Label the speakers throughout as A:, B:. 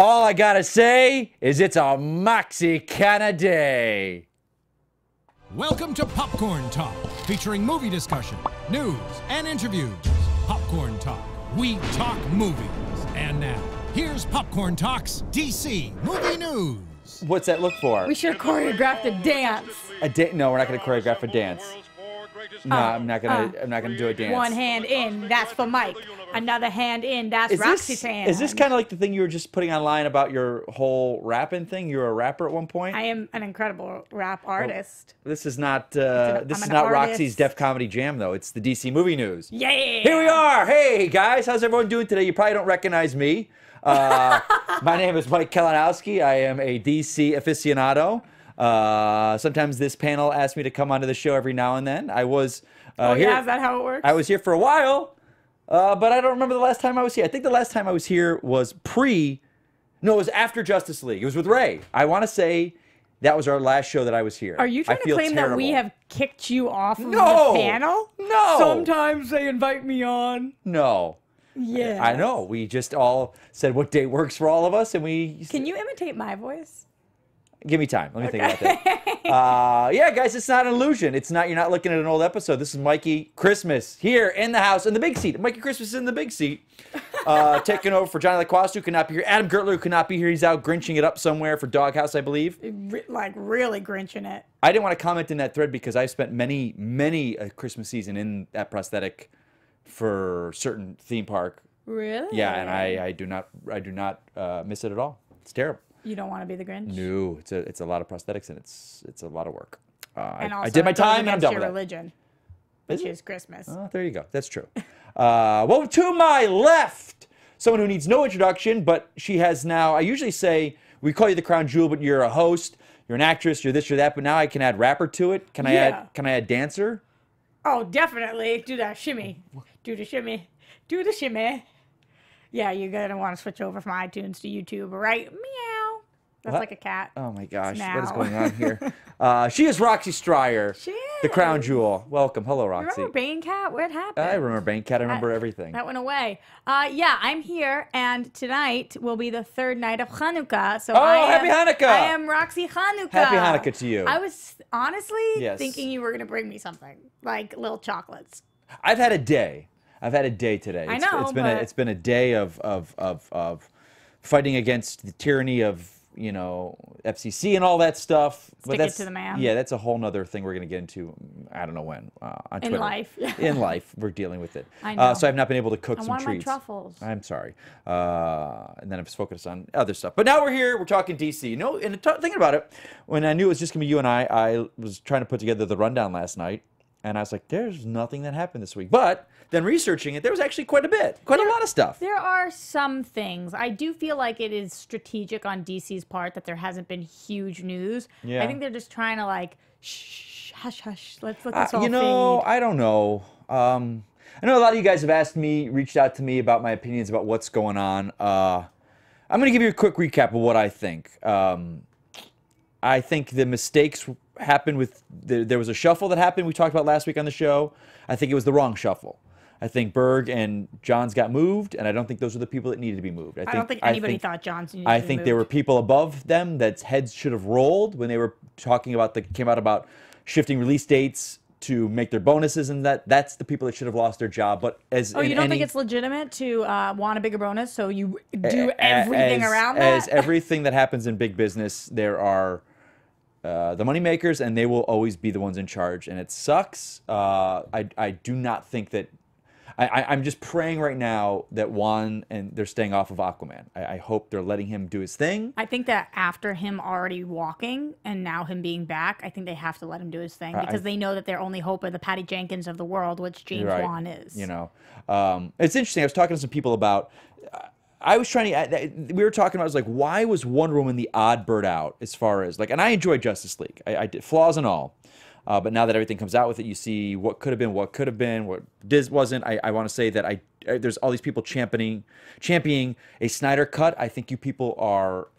A: All I gotta say is it's a Moxie kinda day.
B: Welcome to Popcorn Talk, featuring movie discussion, news, and interviews. Popcorn Talk. We talk movies. And now, here's Popcorn Talk's DC Movie News.
A: What's that look for?
C: We should have choreographed a dance.
A: No, we're not gonna choreograph a dance. No, I'm not gonna do a dance.
C: One hand in, that's for Mike. Another hand in, that's Roxy's hand.
A: Is this kind of like the thing you were just putting online about your whole rapping thing? You were a rapper at one point.
C: I am an incredible rap artist.
A: Well, this is not Roxy's Def Comedy Jam though. It's the DC Movie News.
C: Yeah.
A: Here we are. Hey guys, how's everyone doing today? You probably don't recognize me. My name is Mike Kalinowski. I am a DC aficionado. Sometimes this panel asks me to come onto the show every now and then. I was here.
C: Is that how it works?
A: I was here for a while, but I don't remember the last time I was here. I think the last time I was here was it was after Justice League. It was with Ray. I want to say that was our last show that I was here.
C: Are you trying to claim that we have kicked you off of the panel?
A: No.
C: Sometimes they invite me on.
A: No.
C: Yeah.
A: I know. We just all said what date works for all of us, and we.
C: Can you imitate my voice?
A: Give me time. Let me think about that. Yeah, guys, it's not an illusion. It's not. You're not looking at an old episode. This is Mikey Christmas here in the house in the big seat. Mikey Christmas is in the big seat, taking over for Johnny Loquasto, who could not be here. Adam Gertler, who could not be here. He's out grinching it up somewhere for Doghouse, I believe.
C: Like really grinching it.
A: I didn't want to comment in that thread because I've spent many a Christmas season in that prosthetic for certain theme park.
C: Really?
A: Yeah, and I do not miss it at all. It's terrible.
C: You don't want to be the Grinch?
A: No, it's a lot of prosthetics and it's a lot of work.
C: And also,
A: I did my time and I'm done with it.
C: religion, which is Christmas.
A: Oh, there you go. That's true. Well, to my left, someone who needs no introduction, but she has now. I usually say we call you the crown jewel, but you're a host, you're an actress, you're this, you're that. But now I can add rapper to it. Can I add dancer?
C: Oh, definitely. Do that shimmy. Do the shimmy. Do the shimmy. Yeah, you're going to want to switch over from iTunes to YouTube, right? Meow. That's like a cat.
A: Oh, my gosh. What is going on here? She is Roxy Striar, the crown jewel. Welcome. Hello, Roxy.
C: You remember Bane Cat? What happened?
A: I remember Bane Cat. I remember everything.
C: That went away. Yeah, I'm here, and tonight will be the third night of Hanukkah. So
A: happy Hanukkah!
C: I am Roxy Hanukkah.
A: Happy Hanukkah to you.
C: I was honestly thinking you were going to bring me something, like little chocolates.
A: I've had a day. Today.
C: I know,
A: it's been a day of fighting against the tyranny of FCC and all that stuff.
C: Stick it to the man.
A: Yeah, that's a whole nother thing we're going to get into. I don't know when on Twitter.
C: In life.
A: In life, we're dealing with it.
C: I know.
A: So I've not been able to cook some treats.
C: I want my truffles.
A: I'm sorry. And then I've focused on other stuff. But now we're here. We're talking DC. And thinking about it, when I knew it was just going to be you and I was trying to put together the rundown last night. And I was like, there's nothing that happened this week. But then researching it, there was actually quite a lot of stuff.
C: There are some things. I do feel like it is strategic on DC's part that there hasn't been huge news.
A: Yeah.
C: I think they're just trying to like, shh, hush, hush. Let's let this all fade.
A: I don't know. I know a lot of you guys have reached out to me about my opinions about what's going on. I'm going to give you a quick recap of what I think. I think the mistakes happened with there was a shuffle that happened we talked about last week on the show. I think it was the wrong shuffle. I think Berg and Johns got moved, and I don't think those are the people that needed to be moved.
C: I don't think anybody thought Johns needed to be moved.
A: I think there were people above them that heads should have rolled when they were talking about came out about shifting release dates to make their bonuses, and that's the people that should have lost their job. But you don't think
C: it's legitimate to want a bigger bonus, so you do everything around that?
A: As everything that happens in big business, there are the money makers, and they will always be the ones in charge, and it sucks. I do not think that. I'm just praying right now that Juan and they're staying off of Aquaman. I hope they're letting him do his thing.
C: I think that after him already walking and now him being back, I think they have to let him do his thing because they know that their only hope are the Patty Jenkins of the world, which James Wan is.
A: It's interesting. I was talking to some people about. We were talking about, I was like, why was Wonder Woman the odd bird out as far as, and I enjoyed Justice League. I did, flaws and all. But now that everything comes out with it, you see what could have been, what wasn't. I want to say that there's all these people championing a Sneider cut. I think you people are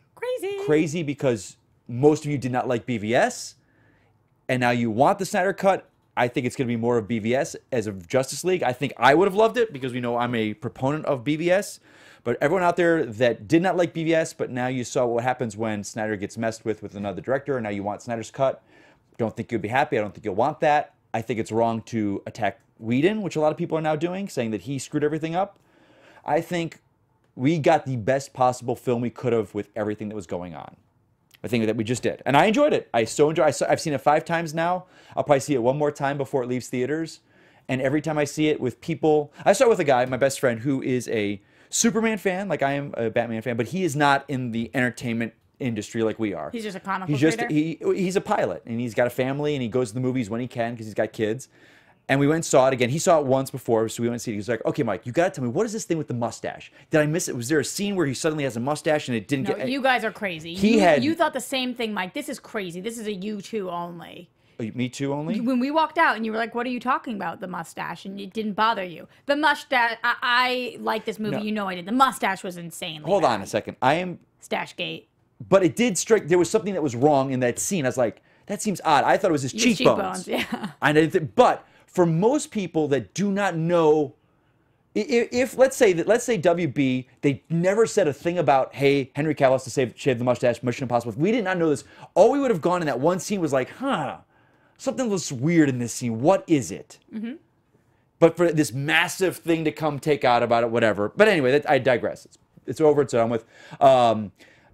A: crazy because most of you did not like BVS. And now you want the Sneider cut. I think it's going to be more of BVS as of Justice League. I think I would have loved it because we know I'm a proponent of BVS. But everyone out there that did not like BVS, but now you saw what happens when Sneider gets messed with another director, and now you want Snyder's cut. Don't think you'll be happy. I don't think you'll want that. I think it's wrong to attack Whedon, which a lot of people are now doing, saying that he screwed everything up. I think we got the best possible film we could have with everything that was going on. I think that we just did. And I enjoyed it. I've seen it 5 times now. I'll probably see it one more time before it leaves theaters. And every time I see it with people, I start with a guy, my best friend, who is a Superman fan, like I am a Batman fan, but he is not in the entertainment industry like we are.
C: He's just a comic book reader?
A: He's a pilot, and he's got a family, and he goes to the movies when he can because he's got kids. And we went and saw it again. He saw it once before, so we went and see it. He was like, okay, Mike, you got to tell me, what is this thing with the mustache? Did I miss it? Was there a scene where he suddenly has a mustache and it didn't
C: No,
A: get...
C: you guys are crazy. You thought the same thing, Mike. This is crazy. This is a you two only.
A: Me too only?
C: When we walked out and you were like, what are you talking about, the mustache? And it didn't bother you. The mustache, I like this movie.
A: No.
C: You know I did. The mustache was insane.
A: Hold on a second. I am...
C: Stashgate.
A: But it did strike... There was something that was wrong in that scene. I was like, that seems odd. I thought it was his cheekbones.
C: Yeah.
A: I didn't think, but for most people that do not know... If let's say WB, they never said a thing about, hey, Henry Cavill has to shave the mustache, Mission Impossible. If we did not know this, all we would have gone in that one scene was like, something looks weird in this scene. What is it? Mm-hmm. But for this massive thing to come take out about it, whatever. But anyway, I digress. It's over. It's done with.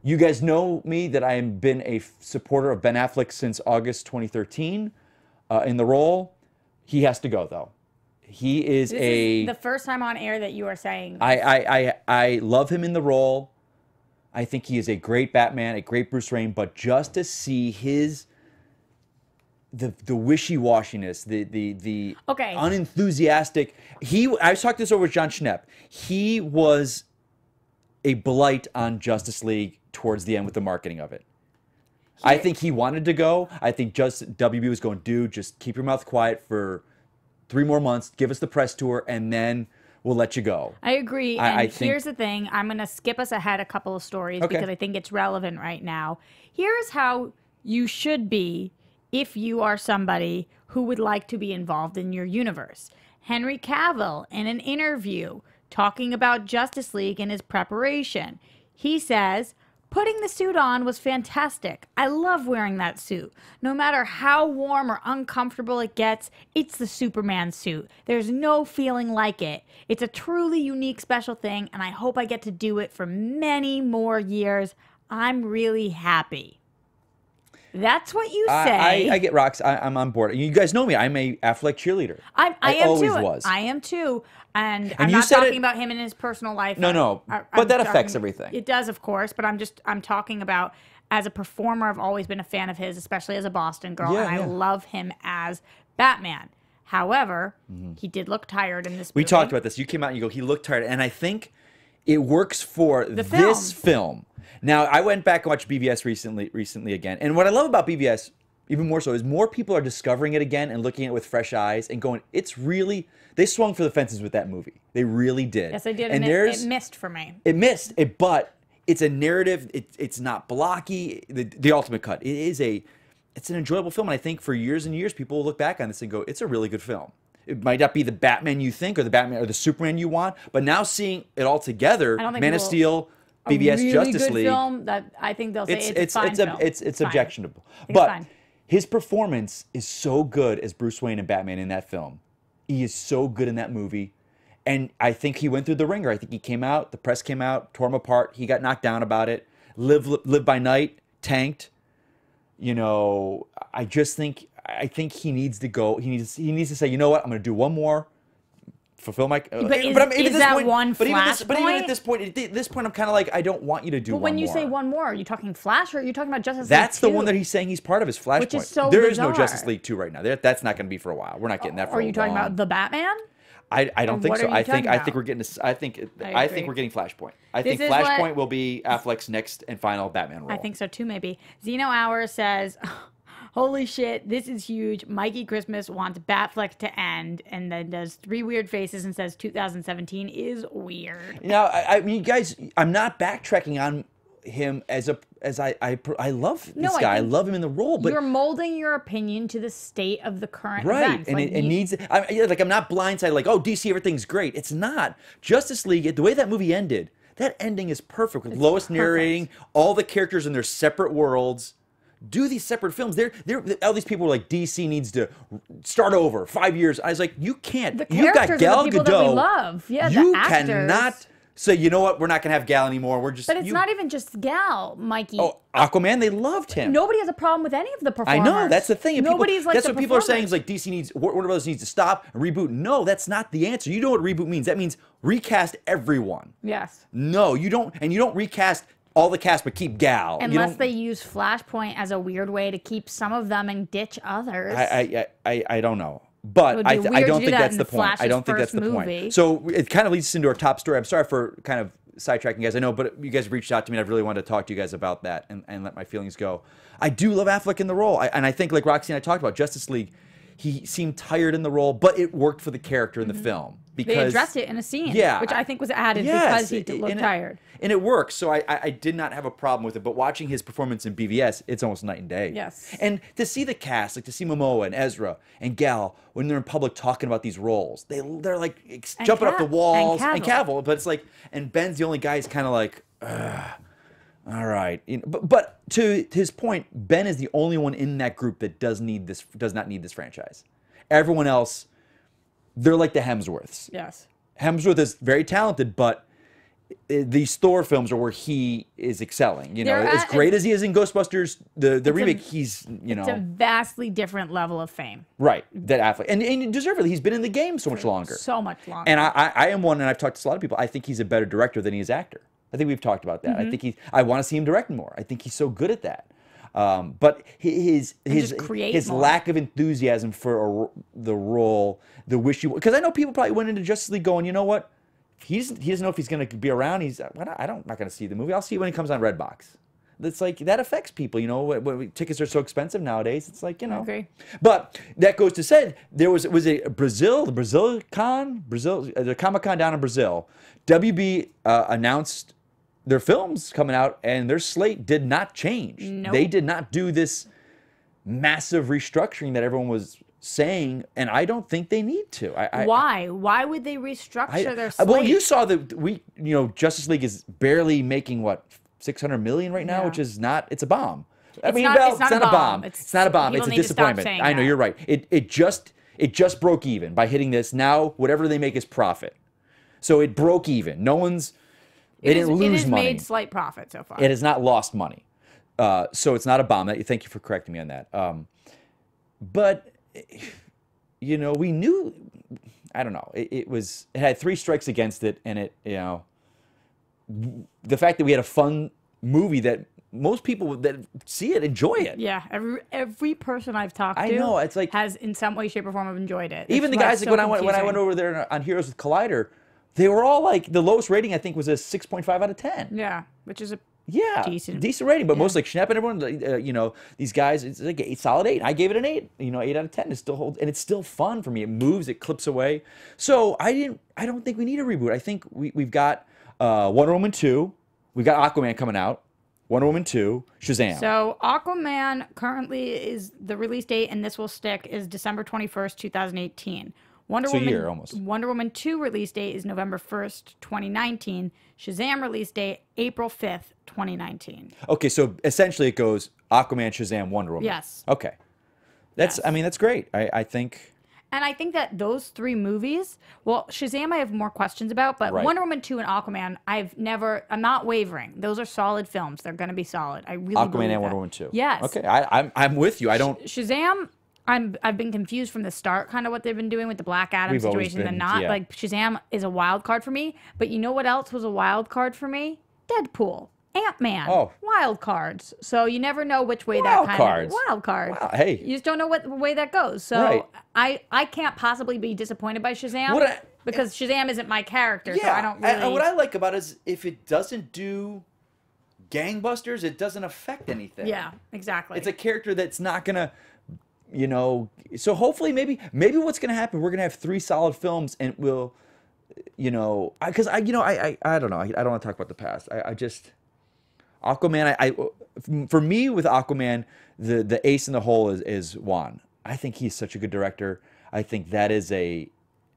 A: You guys know me that I have been a supporter of Ben Affleck since August 2013 in the role. He has to go, though. He is
C: This is the first time on air that you are saying.
A: I love him in the role. I think he is a great Batman, a great Bruce Wayne. But just to see his... The wishy-washiness, the unenthusiastic. I was talking this over with John Schnepp. He was a blight on Justice League towards the end with the marketing of it. I think he wanted to go. I think WB was going, dude, just keep your mouth quiet for 3 more months. Give us the press tour, and then we'll let you go.
C: I agree. And here's the thing. I'm going to skip us ahead a couple of stories because I think it's relevant right now. Here's how you should be if you are somebody who would like to be involved in your universe. Henry Cavill, in an interview, talking about Justice League and his preparation, he says, putting the suit on was fantastic. I love wearing that suit. No matter how warm or uncomfortable it gets, it's the Superman suit. There's no feeling like it. It's a truly unique special thing, and I hope I get to do it for many more years. I'm really happy. That's what you say.
A: I get Rox. I'm on board. You guys know me. I'm a Affleck cheerleader.
C: I am
A: always
C: too.
A: was.
C: I am too. And I'm not talking about him in his personal life.
A: No. But that affects everything.
C: It does, of course. But I'm talking about as a performer. I've always been a fan of his, especially as a Boston girl, and I love him as Batman. However, he did look tired in this movie.
A: We talked about this. You came out and you go, he looked tired, and I think it works for this film. Now, I went back and watched BVS recently again. And what I love about BVS, even more so, is more people are discovering it again and looking at it with fresh eyes and going, it's really... They swung for the fences with that movie. They really did.
C: Yes, they did. And it missed for me.
A: It missed. But it's a narrative. It's not blocky. The ultimate cut. It's an enjoyable film. And I think for years and years, people will look back on this and go, it's a really good film. It might not be the Batman you think or the Batman or the Superman you want, but now seeing it all together, Man of Steel... BVS
C: really
A: Justice
C: good
A: League
C: film that I think they'll say it's a fine film.
A: It's objectionable. But his performance is so good as Bruce Wayne and Batman in that film. He is so good in that movie. And I think he went through the ringer. I think he came out, the press came out, tore him apart. He got knocked down about it. Live by Night, tanked. You know, I think he needs to go. He needs to say, you know what, I'm going to do one more. Fulfill my.
C: But even at
A: this point, I'm kind of like, I don't want you to do one more.
C: But when you say one more, are you talking Flash or are you talking about Justice League 2?
A: That's the one that he's saying he's part of, is Flashpoint.
C: Which is so
A: There
C: bizarre.
A: is no Justice League 2 right now. That's not going to be for a while. We're not getting that for a while.
C: Are you talking about the Batman?
A: I don't think so. I think we're getting Flashpoint. I think Flashpoint will be Affleck's next and final Batman role.
C: I think so too, maybe. Zeno Hour says, holy shit, this is huge. Mikey Christmas wants Batfleck to end, and then does 3 weird faces and says 2017 is weird.
A: Now, I mean, guys, I'm not backtracking on him as I love this guy. I love him in the role, but
C: you're molding your opinion to the state of the current
A: right,
C: events.
A: and it needs. I'm not blindsided. Like, oh, DC, everything's great. It's not. Justice League. The way that movie ended, that ending is perfect. With Lois narrating, all the characters in their separate worlds. Do these separate films. All these people were like, DC needs to start over 5 years. I was like, you can't. You've got Gal Gadot.
C: That we love. Yeah,
A: you
C: the actors.
A: cannot say, you know what, we're not going to have Gal anymore. We're just.
C: But it's not even just Gal, Mikey.
A: Oh, Aquaman, they loved him.
C: Nobody has a problem with any of the performers.
A: I know, that's the thing.
C: Nobody's like
A: that's what people are saying is like DC needs, Warner Brothers needs to stop and reboot. No, that's not the answer. You know what reboot means? That means recast everyone.
C: Yes.
A: No, you don't, and you don't recast all the cast but keep Gal.
C: Unless they use Flashpoint as a weird way to keep some of them and ditch others.
A: I don't know. But I don't think that's the point. I don't think that's the point. So it kind of leads us into our top story. I'm sorry for kind of sidetracking you guys. I know, but you guys reached out to me and I really wanted to talk to you guys about that and let my feelings go. I do love Affleck in the role. And I think, like Roxy and I talked about, Justice League, he seemed tired in the role, but it worked for the character in the film. Because
C: they addressed it in a scene, which I think was added because he looked tired.
A: And it works, so I did not have a problem with it. But watching his performance in BVS, it's almost night and day.
C: Yes.
A: And to see the cast, like to see Momoa and Ezra and Gal, when they're in public talking about these roles, they're like jumping up the walls. And Cavill. But it's like, and Ben's the only guy who's kind of like, all right. But to his point, Ben is the only one in that group that does not need this franchise. Everyone else, they're like the Hemsworths.
C: Yes.
A: Hemsworth is very talented, but these Thor films are where he is excelling. As great as he is in Ghostbusters, the remake, he's,
C: It's a vastly different level of fame.
A: Right. That Affleck. And deservedly, he's been in the game so much longer.
C: So much longer.
A: And I am one, and I've talked to a lot of people, I think he's a better director than he is actor. I think we've talked about that. I think I want to see him direct more. I think he's so good at that. But his lack of enthusiasm for the role, the because I know people probably went into Justice League going, you know what, he doesn't know if he's going to be around. I'm not going to see the movie. I'll see it when it comes on Redbox. That's like, that affects people, when tickets are so expensive nowadays. It's like,
C: Okay.
A: But that goes to say, was the Comic-Con down in Brazil. WB announced their films coming out, and their slate did not change.
C: Nope.
A: They did not do this massive restructuring that everyone was saying, and I don't think they need to.
C: Why? Why would they restructure their slate?
A: Well, you saw Justice League is barely making what, $600 million right now, which is not. It's a bomb. It's not a bomb. It's not a bomb. It's a disappointment. I know, you're right. It just broke even by hitting this. Now whatever they make is profit. So it broke even. They didn't lose money. It has made
C: slight profit so far.
A: It has not lost money. So it's not a bomb. Thank you for correcting me on that. But, we knew, I don't know, it had 3 strikes against it, and the fact that we had a fun movie that most people that see it enjoy it.
C: Yeah, every person I've talked to
A: it's like,
C: has in some way, shape, or form enjoyed it.
A: Even the guys, like when I went over there on Heroes with Collider, they were all like, the lowest rating I think was a 6.5 out of 10.
C: Yeah, which is a decent
A: rating, but most like Schnepp and everyone, these guys, it's like a solid 8. I gave it an 8. 8 out of 10 is still and it's still fun for me. It moves, it clips away. So I don't think we need a reboot. I think we've got Wonder Woman 2, we've got Aquaman coming out, Wonder Woman 2, Shazam.
C: So Aquaman currently is the release date, and this will stick, is December 21st, 2018. Wonder Woman 2 release date is November 1st, 2019. Shazam release date, April 5th, 2019.
A: Okay, so essentially it goes Aquaman, Shazam, Wonder Woman.
C: Yes.
A: Okay. That's great. I think.
C: And I think that those 3 movies, well, Shazam I have more questions about, but Wonder Woman 2 and Aquaman, I'm not wavering. Those are solid films. They're going to be solid. I really believe
A: Aquaman and
C: that.
A: Wonder Woman 2.
C: Yes.
A: Okay, I'm with you.
C: Shazam, I've been confused from the start, kind of what they've been doing with the Black Adam situation. Like Shazam is a wild card for me. But you know what else was a wild card for me? Deadpool, Ant-Man, wild cards. So you never know which way wild card. Wow, hey, you just don't know what way that goes. So I can't possibly be disappointed by Shazam because Shazam isn't my character. So I don't really.
A: And what I like about it is if it doesn't do gangbusters, it doesn't affect anything.
C: Yeah, exactly.
A: It's a character that's not gonna. So hopefully maybe what's going to happen, we're going to have 3 solid films, and we'll, because I don't know. I don't want to talk about the past. Aquaman, for me with Aquaman, the ace in the hole is Wan. I think he's such a good director. I think that is a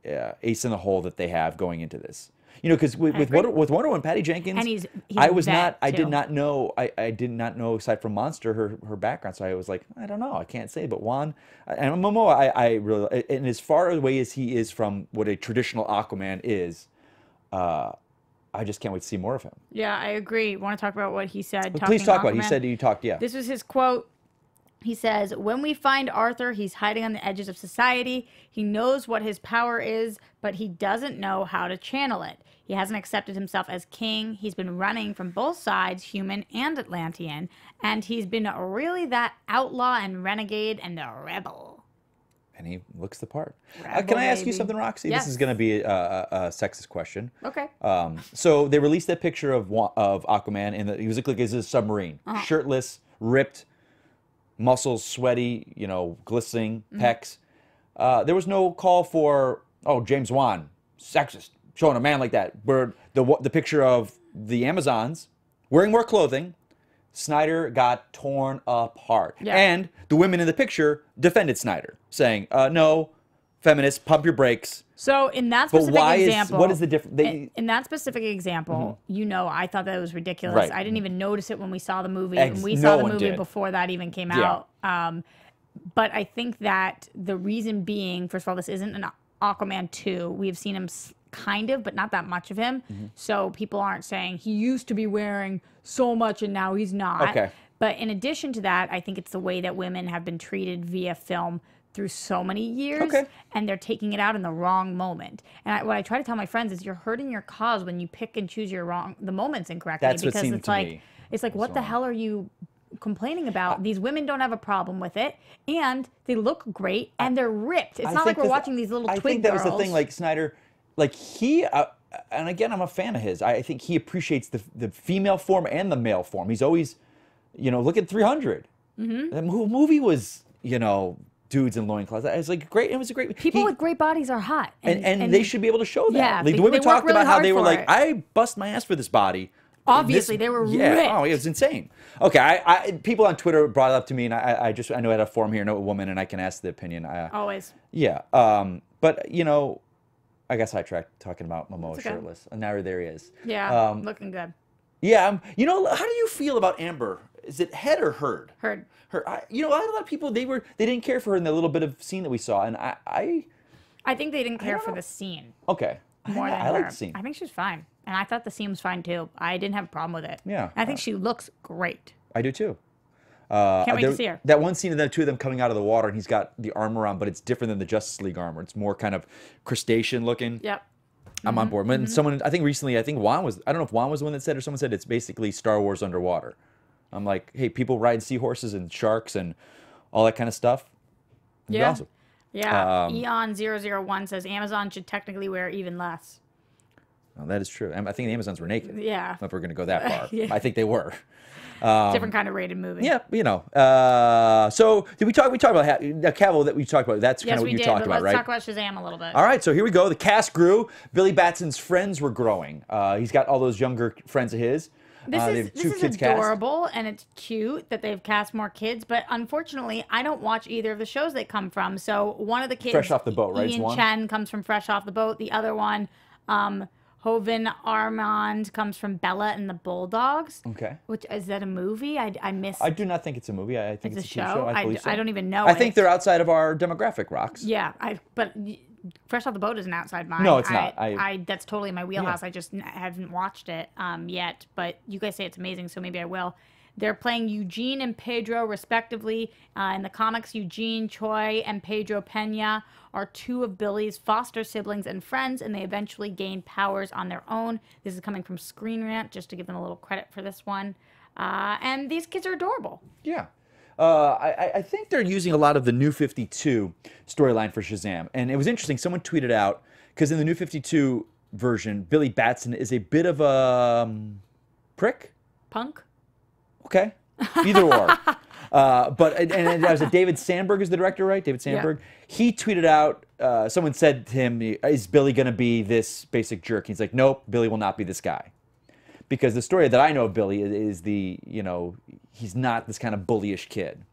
A: ace in the hole that they have going into this. Because with Wonder Woman, Patty Jenkins,
C: and he's
A: I did not know aside from Monster her background. So I was like, I don't know, I can't say. But Wan and Momoa, I really, and as far away as he is from what a traditional Aquaman is, I just can't wait to see more of him.
C: Yeah, I agree. Want to talk about what he said?
A: Please talk about it. He said you talked. Yeah.
C: This was his quote. He says, "When we find Arthur, he's hiding on the edges of society. He knows what his power is, but he doesn't know how to channel it. He hasn't accepted himself as king. He's been running from both sides, human and Atlantean, and he's been really that outlaw and renegade and a rebel."
A: And he looks the part.
C: Rebel,
A: can I ask you
C: baby.
A: something, Roxy?
C: Yes.
A: This is going to be a sexist question.
C: Okay.
A: So they released that picture of Aquaman, and he was like a submarine, shirtless, ripped, muscles, sweaty, glistening, pecs. There was no call for, James Wan, sexist, showing a man like that. Where the picture of the Amazons wearing more clothing, Sneider got torn apart.
C: Yeah.
A: And the women in the picture defended Sneider, saying, no, feminists, pump your brakes.
C: So in that specific example,
A: what is the difference?
C: In that specific example, I thought that was ridiculous.
A: Right.
C: I didn't even notice it when we saw the movie.
A: Ex-
C: We
A: no
C: saw the
A: one
C: movie
A: did.
C: before that even came
A: Yeah.
C: out. But I think that the reason being, first of all, this isn't an Aquaman 2. We've seen him kind of, but not that much of him. So people aren't saying he used to be wearing so much and now he's not.
A: Okay.
C: But in addition to that, I think it's the way that women have been treated via film through so many years,
A: Okay.
C: and they're taking it out in the wrong moment. And what I try to tell my friends is, you're hurting your cause when you pick and choose the moments incorrectly.
A: That's what
C: because
A: seemed
C: it's
A: to
C: like
A: me
C: it's like what the
A: wrong.
C: hell are you complaining about? These women don't have a problem with it, and they look great, and they're ripped. It's not like we're watching these little twig
A: I think that
C: girls.
A: was the thing. Like Sneider, like he, and again, I'm a fan of his. I think he appreciates the female form and the male form. He's always, look at 300. The movie was, dudes in loincloths. It's like great. It was a great.
C: People with great bodies are hot,
A: and they should be able to show that.
C: Yeah,
A: Like, the
C: they
A: women
C: work
A: talked
C: really
A: about how
C: hard
A: they were
C: for
A: like,
C: it.
A: I bust my ass for this body.
C: Obviously, they were ripped.
A: Oh, it was insane. Okay, people on Twitter brought it up to me, and I know I had a forum here, know a woman, and I can ask the opinion.
C: Always.
A: Yeah. But I guess I tracked talking about Momoa
C: okay.
A: shirtless, and now there he is.
C: Yeah, looking good.
A: Yeah. How do you feel about Amber? Is it head or heard?
C: Heard.
A: Her. I had a lot of people. They didn't care for her in the little bit of scene that we saw, and I
C: think they didn't care
A: don't
C: for
A: know.
C: the scene
A: okay.
C: more than
A: I
C: her.
A: like the scene.
C: I think she's fine, and I thought the scene was fine too. I didn't have a problem with it.
A: Yeah.
C: And I think she looks great.
A: I do too.
C: Can't wait to see her.
A: That one scene of the two of them coming out of the water, and he's got the armor on, but it's different than the Justice League armor. It's more kind of crustacean looking.
C: Yep.
A: I'm on board. When someone, I think recently, Juan was, I don't know if Juan was the one that said, or someone said it's basically Star Wars underwater. I'm like, hey, people ride seahorses and sharks and all that kind of stuff. It'd be
C: Yeah.
A: awesome.
C: Yeah. Eon001 says Amazon should technically wear even less.
A: Well, that is true. I think the Amazons were naked.
C: Yeah.
A: If we're going to go that far.
C: Yeah.
A: I think they were.
C: Different kind of rated movie.
A: Yeah, so did we talk about Cavill that we talked about? That's kind
C: Yes,
A: of what
C: we
A: you
C: did.
A: talked
C: But
A: about,
C: let's
A: right?
C: talk about Shazam a little bit.
A: All right, so here we go. The cast grew. Billy Batson's friends were growing. He's got all those younger friends of his. They have two
C: This
A: kids
C: is
A: cast.
C: adorable, and it's cute that they've cast more kids. But unfortunately, I don't watch either of the shows they come from. So one of the kids,
A: Fresh Off the Boat, right? It's
C: Ian
A: one?
C: Chen, comes from Fresh Off the Boat. The other one, Hovind Armand, comes from Bella and the Bulldogs.
A: Okay.
C: Which is that a movie? I missed.
A: I do not think it's a movie. I think
C: It's
A: it's
C: a
A: a TV
C: show?
A: show. I believe so.
C: I don't even know
A: I think
C: it.
A: they're outside of our demographic, Rox.
C: Yeah, but Fresh Off the Boat isn't outside mine.
A: No, it's not.
C: That's totally my wheelhouse.
A: Yeah.
C: I just haven't watched it yet, but you guys say it's amazing, so maybe I will. They're playing Eugene and Pedro, respectively. In the comics, Eugene, Choi, and Pedro Pena are two of Billy's foster siblings and friends, and they eventually gain powers on their own. This is coming from Screen Rant, just to give them a little credit for this one. And these kids are adorable.
A: Yeah. I think they're using a lot of the New 52 storyline for Shazam. And it was interesting. Someone tweeted out, because in the New 52 version, Billy Batson is a bit of a prick.
C: Punk?
A: Okay. Either or. But that was David Sandberg is the director, right? David Sandberg. Yeah. He tweeted out, someone said to him, is Billy going to be this basic jerk? He's like, nope, Billy will not be this guy. because the story that I know of Billy is the, you know, he's not this kind of bullyish kid.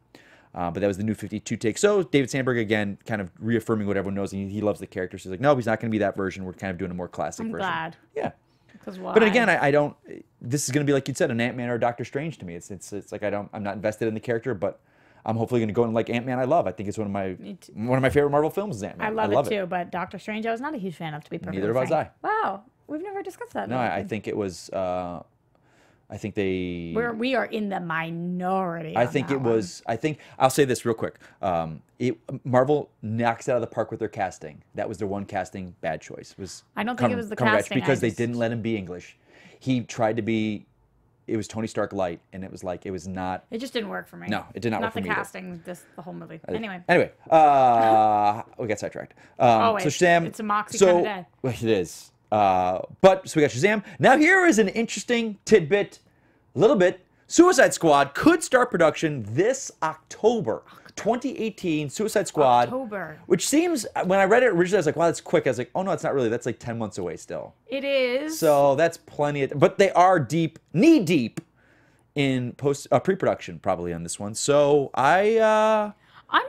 A: But that was the New 52 take. So David Sandberg, again, kind of reaffirming what everyone knows. He loves the character. So he's like, no, he's not going to be that version. We're kind of doing a more classic version.
C: I'm glad.
A: Yeah.
C: Because why?
A: But again, I don't. This is going to be like you said, an Ant-Man or a Doctor Strange to me. It's like I'm not invested in the character, but I'm hopefully going to go and like Ant-Man. I love. I think it's one of my favorite Marvel films is Ant-Man.
C: I love it too. But Doctor Strange, I was not a huge fan of, to be perfectly
A: Neither was
C: frank.
A: I.
C: Wow, we've never discussed that.
A: No, I think it was. I think they.
C: We are in the minority.
A: I think it was. I think I'll say this real quick. Marvel knocks it out of the park with their casting. That was their one casting bad choice.
C: I don't think it was the casting.
A: Because they didn't let him be English. He tried to be. It was Tony Stark light, and it was like it was not.
C: It just didn't work for me.
A: No, it did not work for me.
C: Not the casting, just the whole movie. Anyway,
A: we got sidetracked.
C: Always.
A: So Shazam.
C: It's a moxie kind of day.
A: Well, it is. But so we got Shazam. Now here is an interesting tidbit, a little bit. Suicide Squad could start production this October. 2018 Suicide Squad.
C: October.
A: Which seems, when I read it originally, I was like, wow, that's quick. I was like, oh no, it's not really. That's like 10 months away still.
C: It is.
A: So that's plenty of, but they are knee deep in pre-production probably on this one. So I'm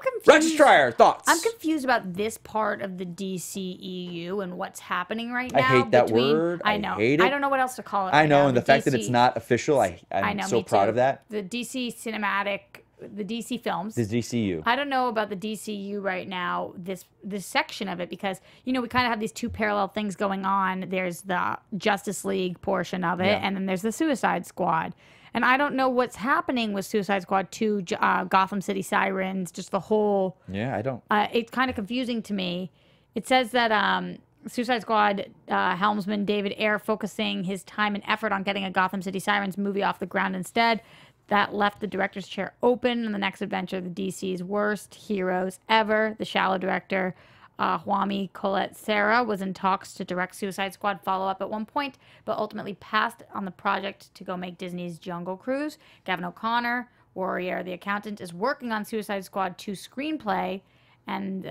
A: confused. Roxy Striar, thoughts?
C: I'm confused about this part of the DCEU and what's happening right now.
A: I hate that word.
C: I know.
A: I hate it.
C: I don't know what else to call it.
A: I know,
C: now.
A: and the fact that it's not official, I'm so proud of that.
C: The DC cinematic, the DC films.
A: The DCU.
C: I don't know about the DCU right now, this section of it, because, you know, we kind of have these two parallel things going on. There's the Justice League portion of it, and then there's the Suicide Squad. And I don't know what's happening with Suicide Squad 2, Gotham City Sirens, just the whole...
A: Yeah, I don't...
C: it's kind of confusing to me. It says that Suicide Squad helmsman David Ayer focusing his time and effort on getting a Gotham City Sirens movie off the ground instead. That left the director's chair open in the next adventure of the DC's worst heroes ever. The shallow director... Juami Colette Serra was in talks to direct Suicide Squad follow-up at one point, but ultimately passed on the project to go make Disney's Jungle Cruise. Gavin O'Connor, Warrior the Accountant, is working on Suicide Squad 2 screenplay, and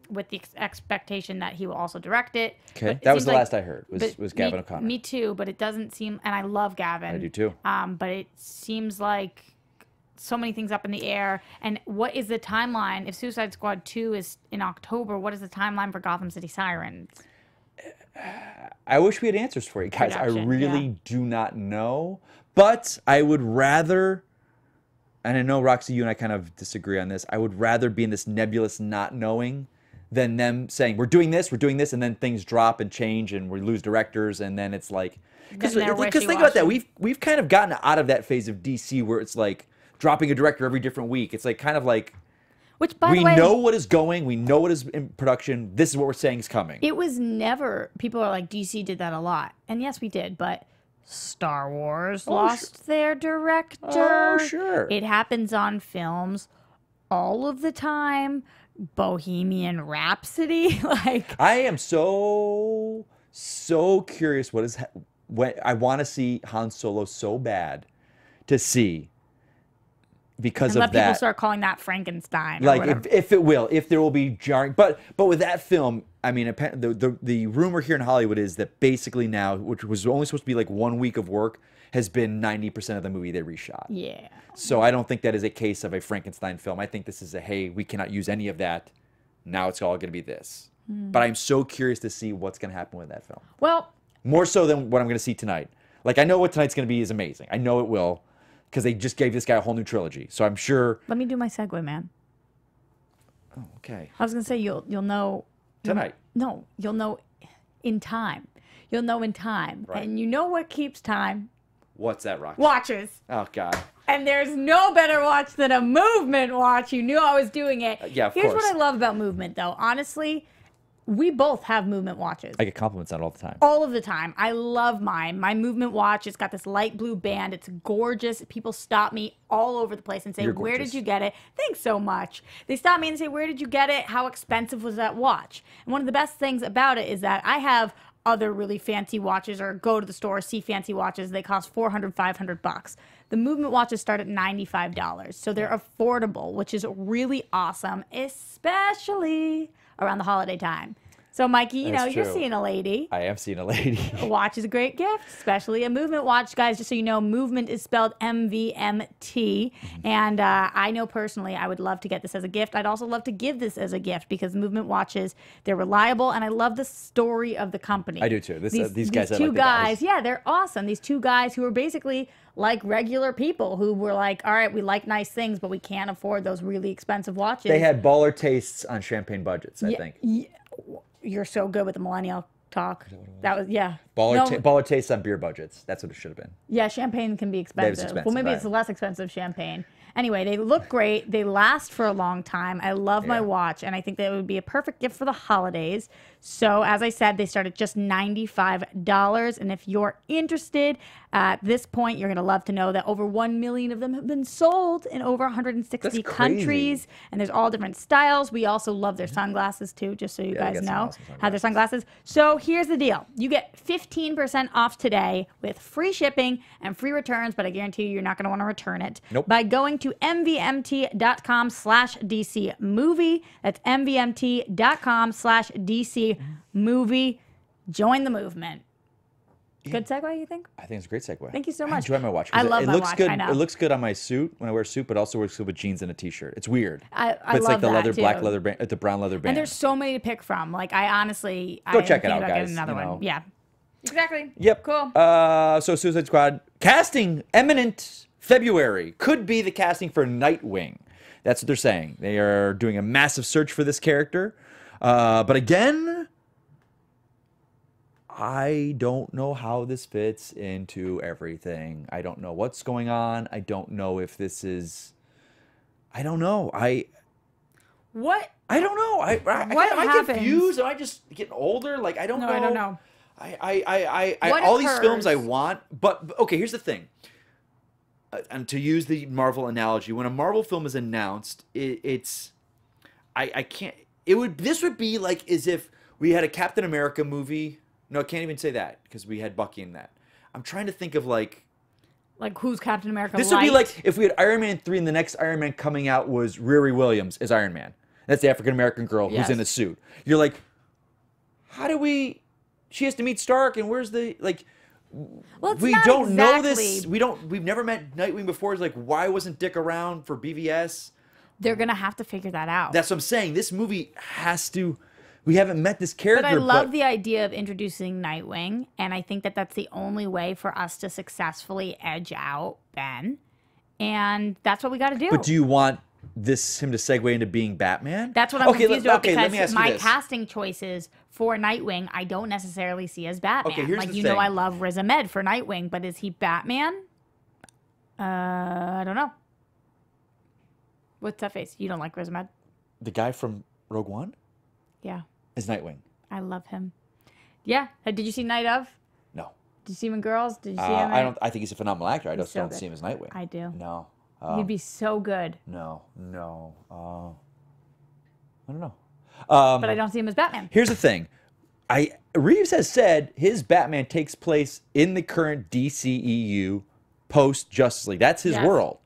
C: with the expectation that he will also direct it.
A: Okay, that was the last I heard, was Gavin O'Connor.
C: Me too, but it doesn't seem, and I love Gavin.
A: I do too.
C: But it seems like so many things up in the air. And what is the timeline? If Suicide Squad 2 is in October, what is the timeline for Gotham City Sirens?
A: I wish we had answers for you guys. I really do not know. But I would rather, and I know, Roxy, you and I kind of disagree on this, I would rather be in this nebulous not knowing than them saying, we're doing this, and then things drop and change, and we lose directors, and then it's like... Because think about that. We've kind of gotten out of that phase of DC where it's like, dropping a director every different week. It's like kind of like,
C: which, by the way,
A: we know what is going, we know what is in production. This is what we're saying is coming.
C: It was never. People are like, DC did that a lot, and yes, we did. But Star Wars lost their director.
A: Oh, sure.
C: It happens on films all of the time. Bohemian Rhapsody, like
A: I am so curious. What I want to see Han Solo so bad to see. Because
C: and
A: of
C: let
A: that,
C: people start calling that Frankenstein.
A: Like if there will be jarring, but with that film, I mean, the rumor here in Hollywood is that basically now, which was only supposed to be like 1 week of work, has been 90% of the movie they reshot.
C: Yeah.
A: So I don't think that is a case of a Frankenstein film. I think this is hey, we cannot use any of that. Now it's all going to be this. But I'm so curious to see what's going to happen with that film.
C: Well,
A: more so than what I'm going to see tonight. Like I know what tonight's going to be is amazing. I know it will. Because they just gave this guy a whole new trilogy, so I'm sure.
C: Let me do my segue, man.
A: Oh, okay.
C: I was gonna say you'll know
A: tonight.
C: No, you'll know in time. You'll know in time,
A: right.
C: And you know what keeps time?
A: What's that, Roxy?
C: Watches.
A: Oh God.
C: And there's no better watch than a movement watch. You knew I was doing it.
A: Yeah, of
C: Here's
A: course.
C: what I love about movement, though. Honestly, we both have movement watches.
A: I get compliments on it all the time.
C: All of the time. I love mine. My movement watch, it's got this light blue band. It's gorgeous. People stop me all over the place and say, where did you get it? Thanks so much. They stop me and say, where did you get it? How expensive was that watch? And one of the best things about it is that I have other really fancy watches or go to the store, see fancy watches. They cost $400, $500. The movement watches start at $95. So they're affordable, which is really awesome, especially around the holiday time. So, Mikey, you
A: That's
C: know, you're
A: true.
C: seeing a lady.
A: I am seeing a lady.
C: A watch is a great gift, especially a movement watch, guys. Just so you know, movement is spelled MVMT. And I know personally I would love to get this as a gift. I'd also love to give this as a gift because movement watches, they're reliable, and I love the story of the company.
A: I do too. These guys,
C: these
A: I
C: two
A: like the
C: guys, yeah, they're awesome. These two guys who are basically like regular people who were like, all right, we like nice things, but we can't afford those really expensive watches.
A: They had baller tastes on champagne budgets, I think.
C: You're so good with the millennial talk. That was, yeah.
A: Baller tastes on beer budgets. That's what it should have been.
C: Yeah, champagne can be expensive. Well, maybe it's less expensive champagne. Anyway, they look great. They last for a long time. I love my watch, and I think that it would be a perfect gift for the holidays. So, as I said, they start at just $95. And if you're interested, at this point, you're going to love to know that over 1 million of them have been sold in over 160 countries. And there's all different styles. We also love their sunglasses, too, just so you guys know. Have their sunglasses. So, here's the deal. You get 15% off today with free shipping and free returns, but I guarantee you, you're not going to want to return it.
A: Nope.
C: By going to mvmt.com/DCmovie. That's mvmt.com/DCmovie. Join the movement. Good segue, you think?
A: I think it's a great segue.
C: Thank you so much.
A: I enjoy my watch.
C: I love
A: it
C: my
A: looks
C: watch.
A: good.
C: I know.
A: It looks good on my suit when I wear a suit, but also works good with jeans and a t-shirt. It's weird.
C: I
A: but it's
C: love
A: like the
C: that
A: leather,
C: too.
A: black leather band, the brown leather band.
C: And there's so many to pick from. Like, I honestly...
A: Go check it out, guys.
C: Getting another one. Yeah. Exactly.
A: Yep.
C: Cool.
A: So Suicide Squad casting imminent February. Could be the casting for Nightwing. That's what they're saying. They are doing a massive search for this character. But again, I don't know how this fits into everything. I don't know what's going on. I don't know if this is... I don't know.
C: What?
A: I don't know. Am I confused? Am I just getting older? Like, I don't know.
C: I don't know.
A: All these films I want, but okay, here's the thing. And to use the Marvel analogy, when a Marvel film is announced, this would be like as if we had a Captain America movie. No, I can't even say that because we had Bucky in that. I'm trying to think of like
C: who's Captain America?
A: This would be like if we had Iron Man 3 and the next Iron Man coming out was Riri Williams as Iron Man. That's the African American girl who's in the suit. You're like, how do we? She has to meet Stark, and where's the like?
C: Well,
A: we don't know this. We've never met Nightwing before. It's like, why wasn't Dick around for BVS?
C: They're gonna have to figure that out.
A: That's what I'm saying. This movie has to. We haven't met this character.
C: But I love the idea of introducing Nightwing, and I think that that's the only way for us to successfully edge out Ben, and that's what we got to do.
A: But do you want him to segue into being Batman?
C: That's what I'm confused about because my
A: this.
C: casting choices for Nightwing, I don't necessarily see as Batman.
A: Okay, here's
C: like
A: the
C: you
A: thing.
C: know, I love Riz Ahmed for Nightwing, but is he Batman? I don't know. What's that face? You don't like Riz Ahmed?
A: The guy from Rogue One
C: Yeah,
A: is Nightwing.
C: I love him. Yeah, did you see Night of?
A: No.
C: Did you see him in Girls? Did you see him?
A: I think he's a phenomenal actor. I just don't see him as Nightwing.
C: I do.
A: No.
C: He'd be so good.
A: No. I don't know.
C: But I don't see him as Batman.
A: Here's the thing. Reeves has said his Batman takes place in the current DCEU post Justice League. That's his world.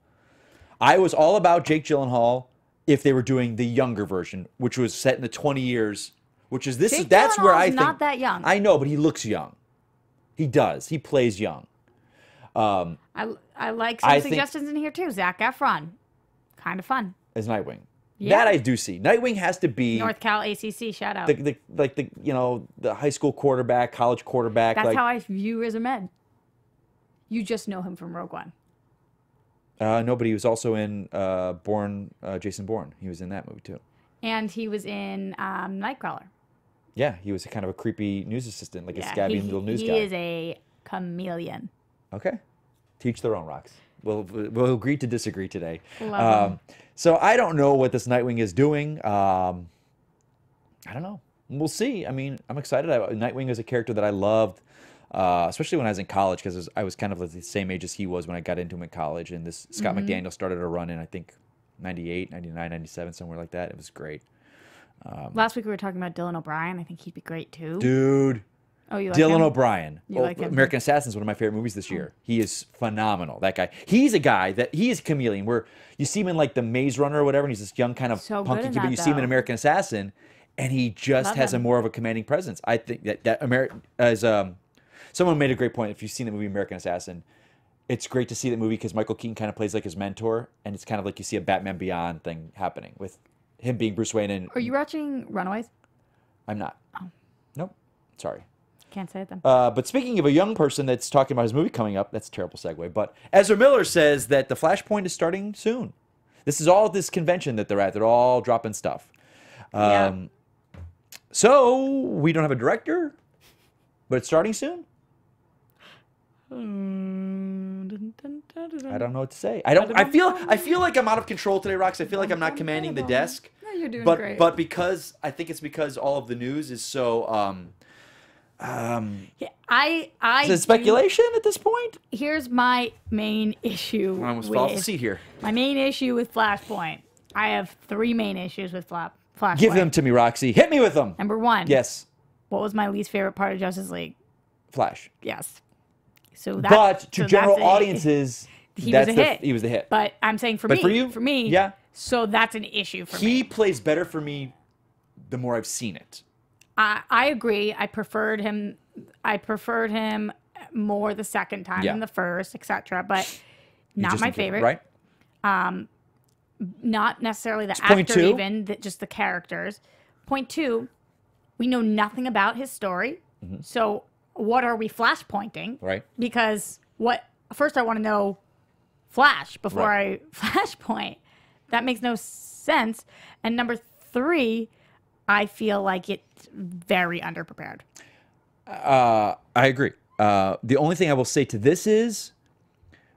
A: I was all about Jake Gyllenhaal if they were doing the younger version, which was set in the 20 years, which is this. That's where I think
C: not that young.
A: I know, but he looks young. He does. He plays young.
C: I like some suggestions in here too. Zac Efron, kind of fun
A: as Nightwing.
C: Yeah.
A: That I do see. Nightwing has to be
C: North Cal ACC. Shout out.
A: The high school quarterback, college quarterback.
C: That's how I view Riz Ahmed. You just know him from Rogue One.
A: No, but he was also in Jason Bourne. He was in that movie too.
C: And he was in Nightcrawler.
A: Yeah, he was kind of a creepy news assistant, like a scabby little news guy.
C: He is a chameleon.
A: Okay. Teach their own, Rox. We'll agree to disagree today.
C: So
A: I don't know what this Nightwing is doing. I don't know. We'll see. I mean, I'm excited. Nightwing is a character that I loved, especially when I was in college, because I was kind of the same age as he was when I got into him in college. And this Scott McDaniel started a run in, I think, 98, 99, 97, somewhere like that. It was great.
C: Last week we were talking about Dylan O'Brien. I think he'd be great too.
A: Dude.
C: Oh, you like
A: Dylan
C: him?
A: O'Brien.
C: Like him?
A: American Assassin is one of my favorite movies this year. He is phenomenal. That guy. He's a guy that he is a chameleon. Where you see him in like the Maze Runner or whatever, and he's this young kind of punky kid, but you see him in American Assassin, and he just has a more of a commanding presence. I think someone made a great point. If you've seen the movie American Assassin, it's great to see that movie because Michael Keaton kind of plays like his mentor, and it's kind of like you see a Batman Beyond thing happening with him being Bruce Wayne. And
C: are you watching Runaways?
A: I'm not.
C: Oh.
A: Nope. Sorry.
C: Can't say it then.
A: But speaking of a young person that's talking about his movie coming up, that's a terrible segue. But Ezra Miller says that the Flashpoint is starting soon. This is all this convention that they're at. They're all dropping stuff. So we don't have a director, but it's starting soon. I don't know what to say. I feel like I'm out of control today, Rox. I feel like I'm not commanding the desk.
C: No, you're doing great.
A: But because I think it's because all of the news is so is it speculation at this point?
C: Here's my main issue.
A: I almost fell off the seat here.
C: My main issue with Flashpoint. I have 3 main issues with Flashpoint.
A: Give them to me, Roxy. Hit me with them.
C: Number 1.
A: Yes.
C: What was my least favorite part of Justice League?
A: Flash.
C: Yes.
A: But to general audiences,
C: he was a hit.
A: He was the hit.
C: But I'm saying for me,
A: yeah.
C: So that's an issue for me.
A: He plays better for me the more I've seen it.
C: I agree. I preferred him more the second time than the first, etc. But not my favorite.
A: Right.
C: Not necessarily the actor, even just the characters. Point 2, we know nothing about his story. Mm-hmm. So what are we flashpointing?
A: Right.
C: Because first I want to know Flash before I flashpoint. That makes no sense. And number 3, I feel like it's very underprepared.
A: I agree. The only thing I will say to this is,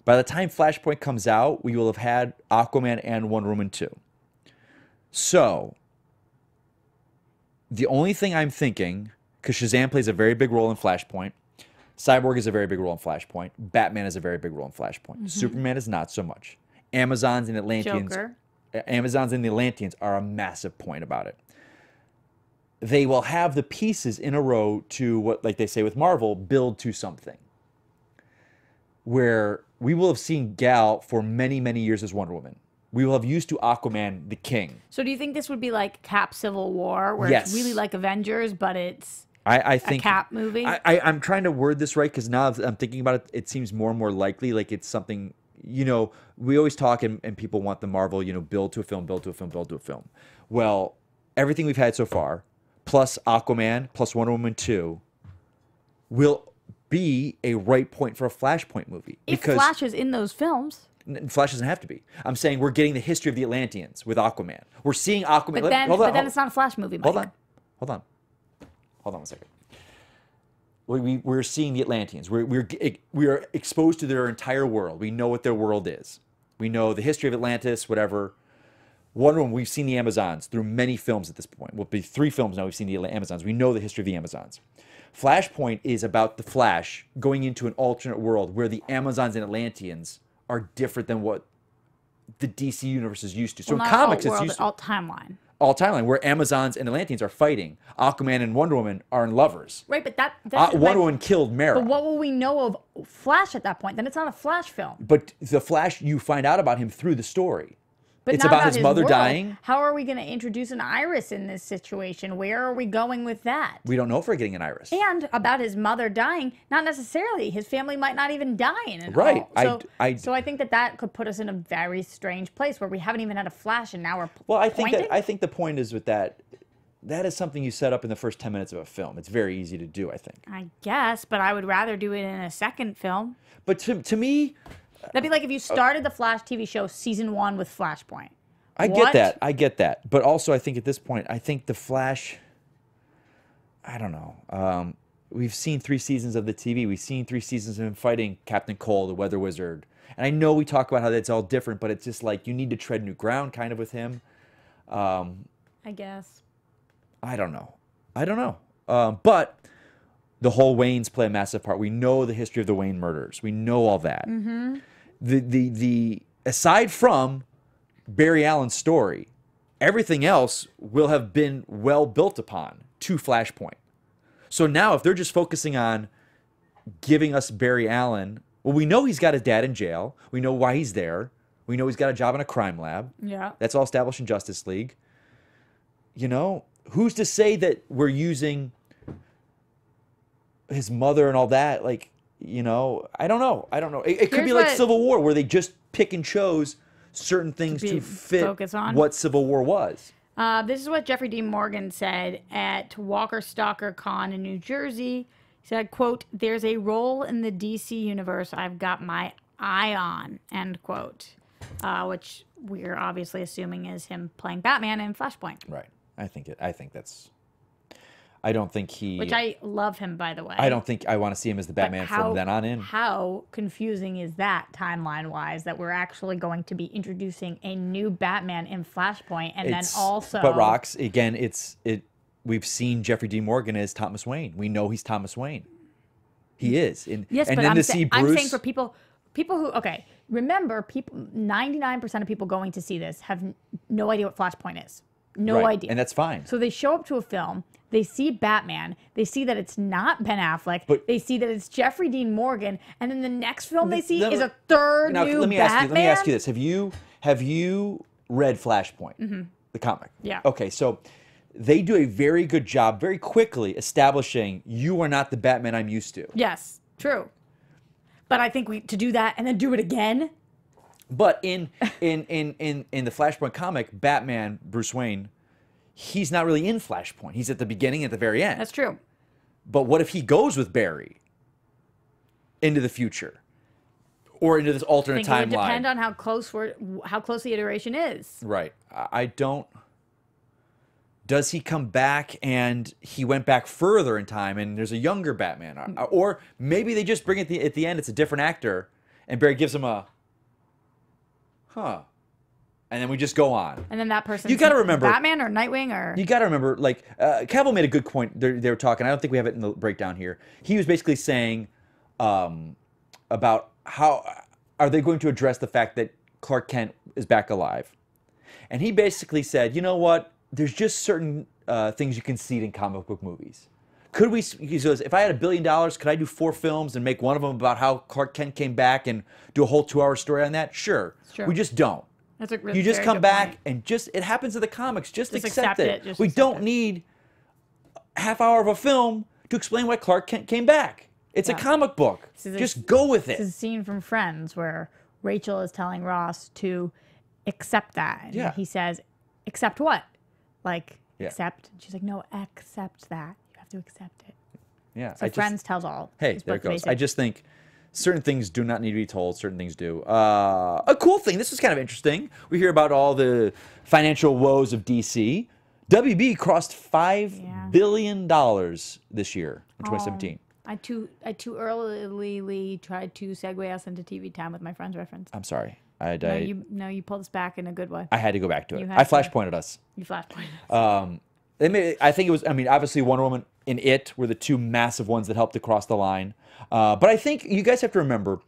A: by the time Flashpoint comes out, we will have had Aquaman and Wonder Woman 2. So, the only thing I'm thinking, because Shazam plays a very big role in Flashpoint, Cyborg is a very big role in Flashpoint, Batman is a very big role in Flashpoint, mm-hmm. Superman is not so much. Amazons and Atlanteans are a massive point about it. They will have the pieces in a row to what, like they say with Marvel, build to something. Where we will have seen Gal for many, many years as Wonder Woman. We will have used to Aquaman, the King.
C: So do you think this would be like Cap Civil War, where it's really like Avengers, but it's
A: I think
C: a Cap movie?
A: I'm trying to word this right, because now I'm thinking about it, it seems more and more likely like it's something, we always talk and people want the Marvel, build to a film, build to a film, build to a film. Well, everything we've had so far, plus Aquaman, plus Wonder Woman 2, will be a right point for a Flashpoint movie.
C: Because Flash is in those films.
A: Flash doesn't have to be. I'm saying we're getting the history of the Atlanteans with Aquaman. We're seeing Aquaman.
C: But then it's not a Flash movie, Mike.
A: Hold on 1 second. We're seeing the Atlanteans. We are exposed to their entire world. We know what their world is. We know the history of Atlantis, whatever. Wonder Woman, we've seen the Amazons through many films at this point. Will be 3 films now we've seen the Amazons. We know the history of the Amazons. Flashpoint is about the Flash going into an alternate world where the Amazons and Atlanteans are different than what the DC universe is used to. So in comics, it's used to
C: alt timeline.
A: Alt timeline, where Amazons and Atlanteans are fighting. Aquaman and Wonder Woman are lovers.
C: Right, but that's
A: Wonder Woman killed Mara.
C: But what will we know of Flash at that point? Then it's not a Flash film.
A: But the Flash, you find out about him through the story.
C: But
A: it's about his mother dying.
C: How are we going to introduce an Iris in this situation? Where are we going with that?
A: We don't know if we're getting an Iris.
C: And about his mother dying, not necessarily. His family might not even die in it.
A: Right.
C: So I think that could put us in a very strange place where we haven't even had a Flash and now we're
A: I think the point is with that is something you set up in the first 10 minutes of a film. It's very easy to do, I think.
C: I guess, but I would rather do it in a second film.
A: But to me,
C: that'd be like if you started the Flash TV show season 1 with Flashpoint.
A: I get that. But also I think at this point, I think the Flash, I don't know. We've seen 3 seasons of the TV. We've seen 3 seasons of him fighting Captain Cole, the Weather Wizard. And I know we talk about how that's all different, but it's just like you need to tread new ground kind of with him.
C: I guess.
A: I don't know. But the whole Waynes play a massive part. We know the history of the Wayne murders. We know all that.
C: Mm-hmm.
A: The aside from Barry Allen's story, everything else will have been well built upon to Flashpoint. So now if they're just focusing on giving us Barry Allen, well, we know he's got his dad in jail. We know why he's there. We know he's got a job in a crime lab.
C: Yeah.
A: That's all established in Justice League. who's to say that we're using his mother and all that? Like, you know, I don't know. It could be like Civil War, where they just pick and chose certain things to fit what Civil War was.
C: This is what Jeffrey Dean Morgan said at Walker Stalker Con in New Jersey. He said, quote, "There's a role in the DC universe I've got my eye on," end quote. Which we're obviously assuming is him playing Batman in Flashpoint.
A: Right. I don't think he...
C: Which I love him, by the way.
A: I don't think I want to see him as the Batman from then on in.
C: How confusing is that, timeline-wise, that we're actually going to be introducing a new Batman in Flashpoint, and then also...
A: But, Rox, again, we've seen Jeffrey Dean Morgan as Thomas Wayne. We know he's Thomas Wayne. He is.
C: Yes, but I'm saying for people who... Okay, remember, 99% of people going to see this have no idea what Flashpoint is. No idea.
A: And that's fine.
C: So they show up to a film, they see Batman, they see that it's not Ben Affleck, they see that it's Jeffrey Dean Morgan, and then the next film they see is a third new Batman.
A: Let me ask you this. Have you read Flashpoint, the comic?
C: Yeah.
A: Okay, so they do a very good job very quickly establishing you are not the Batman I'm used to.
C: Yes, true. But I think to do that and then do it again...
A: But in the Flashpoint comic, Batman, Bruce Wayne, he's not really in Flashpoint. He's at the beginning, at the very end.
C: That's true.
A: But what if he goes with Barry into the future, or into this alternate timeline? It would
C: depend on how close the iteration is.
A: Right. I don't. Does he come back and he went back further in time, and there's a younger Batman, or maybe they just bring it at the end. It's a different actor, and Barry gives him a. Huh. And then we just go on.
C: And then that person.
A: You got to remember
C: Batman or Nightwing or.
A: You got to remember, like Cavill made a good point. They were talking. I don't think we have it in the breakdown here. He was basically saying about how are they going to address the fact that Clark Kent is back alive, and he basically said, you know what? There's just certain things you can see in comic book movies. Could we? He says, if I had $1 billion, could I do 4 films and make one of them about how Clark Kent came back and do a whole 2-hour story on that? Sure. We just don't.
C: That's a really
A: you just come back and it happens in the comics. Just accept it. We don't need a half hour of a film to explain why Clark Kent came back. It's a comic book. Just go with it.
C: This is a scene from Friends where Rachel is telling Ross to accept that. And he says, accept what? Like, accept? And she's like, no, accept that. To accept it.
A: Yeah.
C: So Friends tells all.
A: Hey, there it goes. I just think certain things do not need to be told. Certain things do. A cool thing. This was kind of interesting. We hear about all the financial woes of DC. WB crossed $5 billion this year in 2017.
C: I too early tried to segue us into TV time with my Friends reference.
A: I'm sorry.
C: You pulled us back in a good way.
A: I had to go back to it. I flashpointed us.
C: You flashpointed us.
A: I think it was, obviously Wonder Woman and It were the two massive ones that helped to cross the line. But I think you guys have to remember.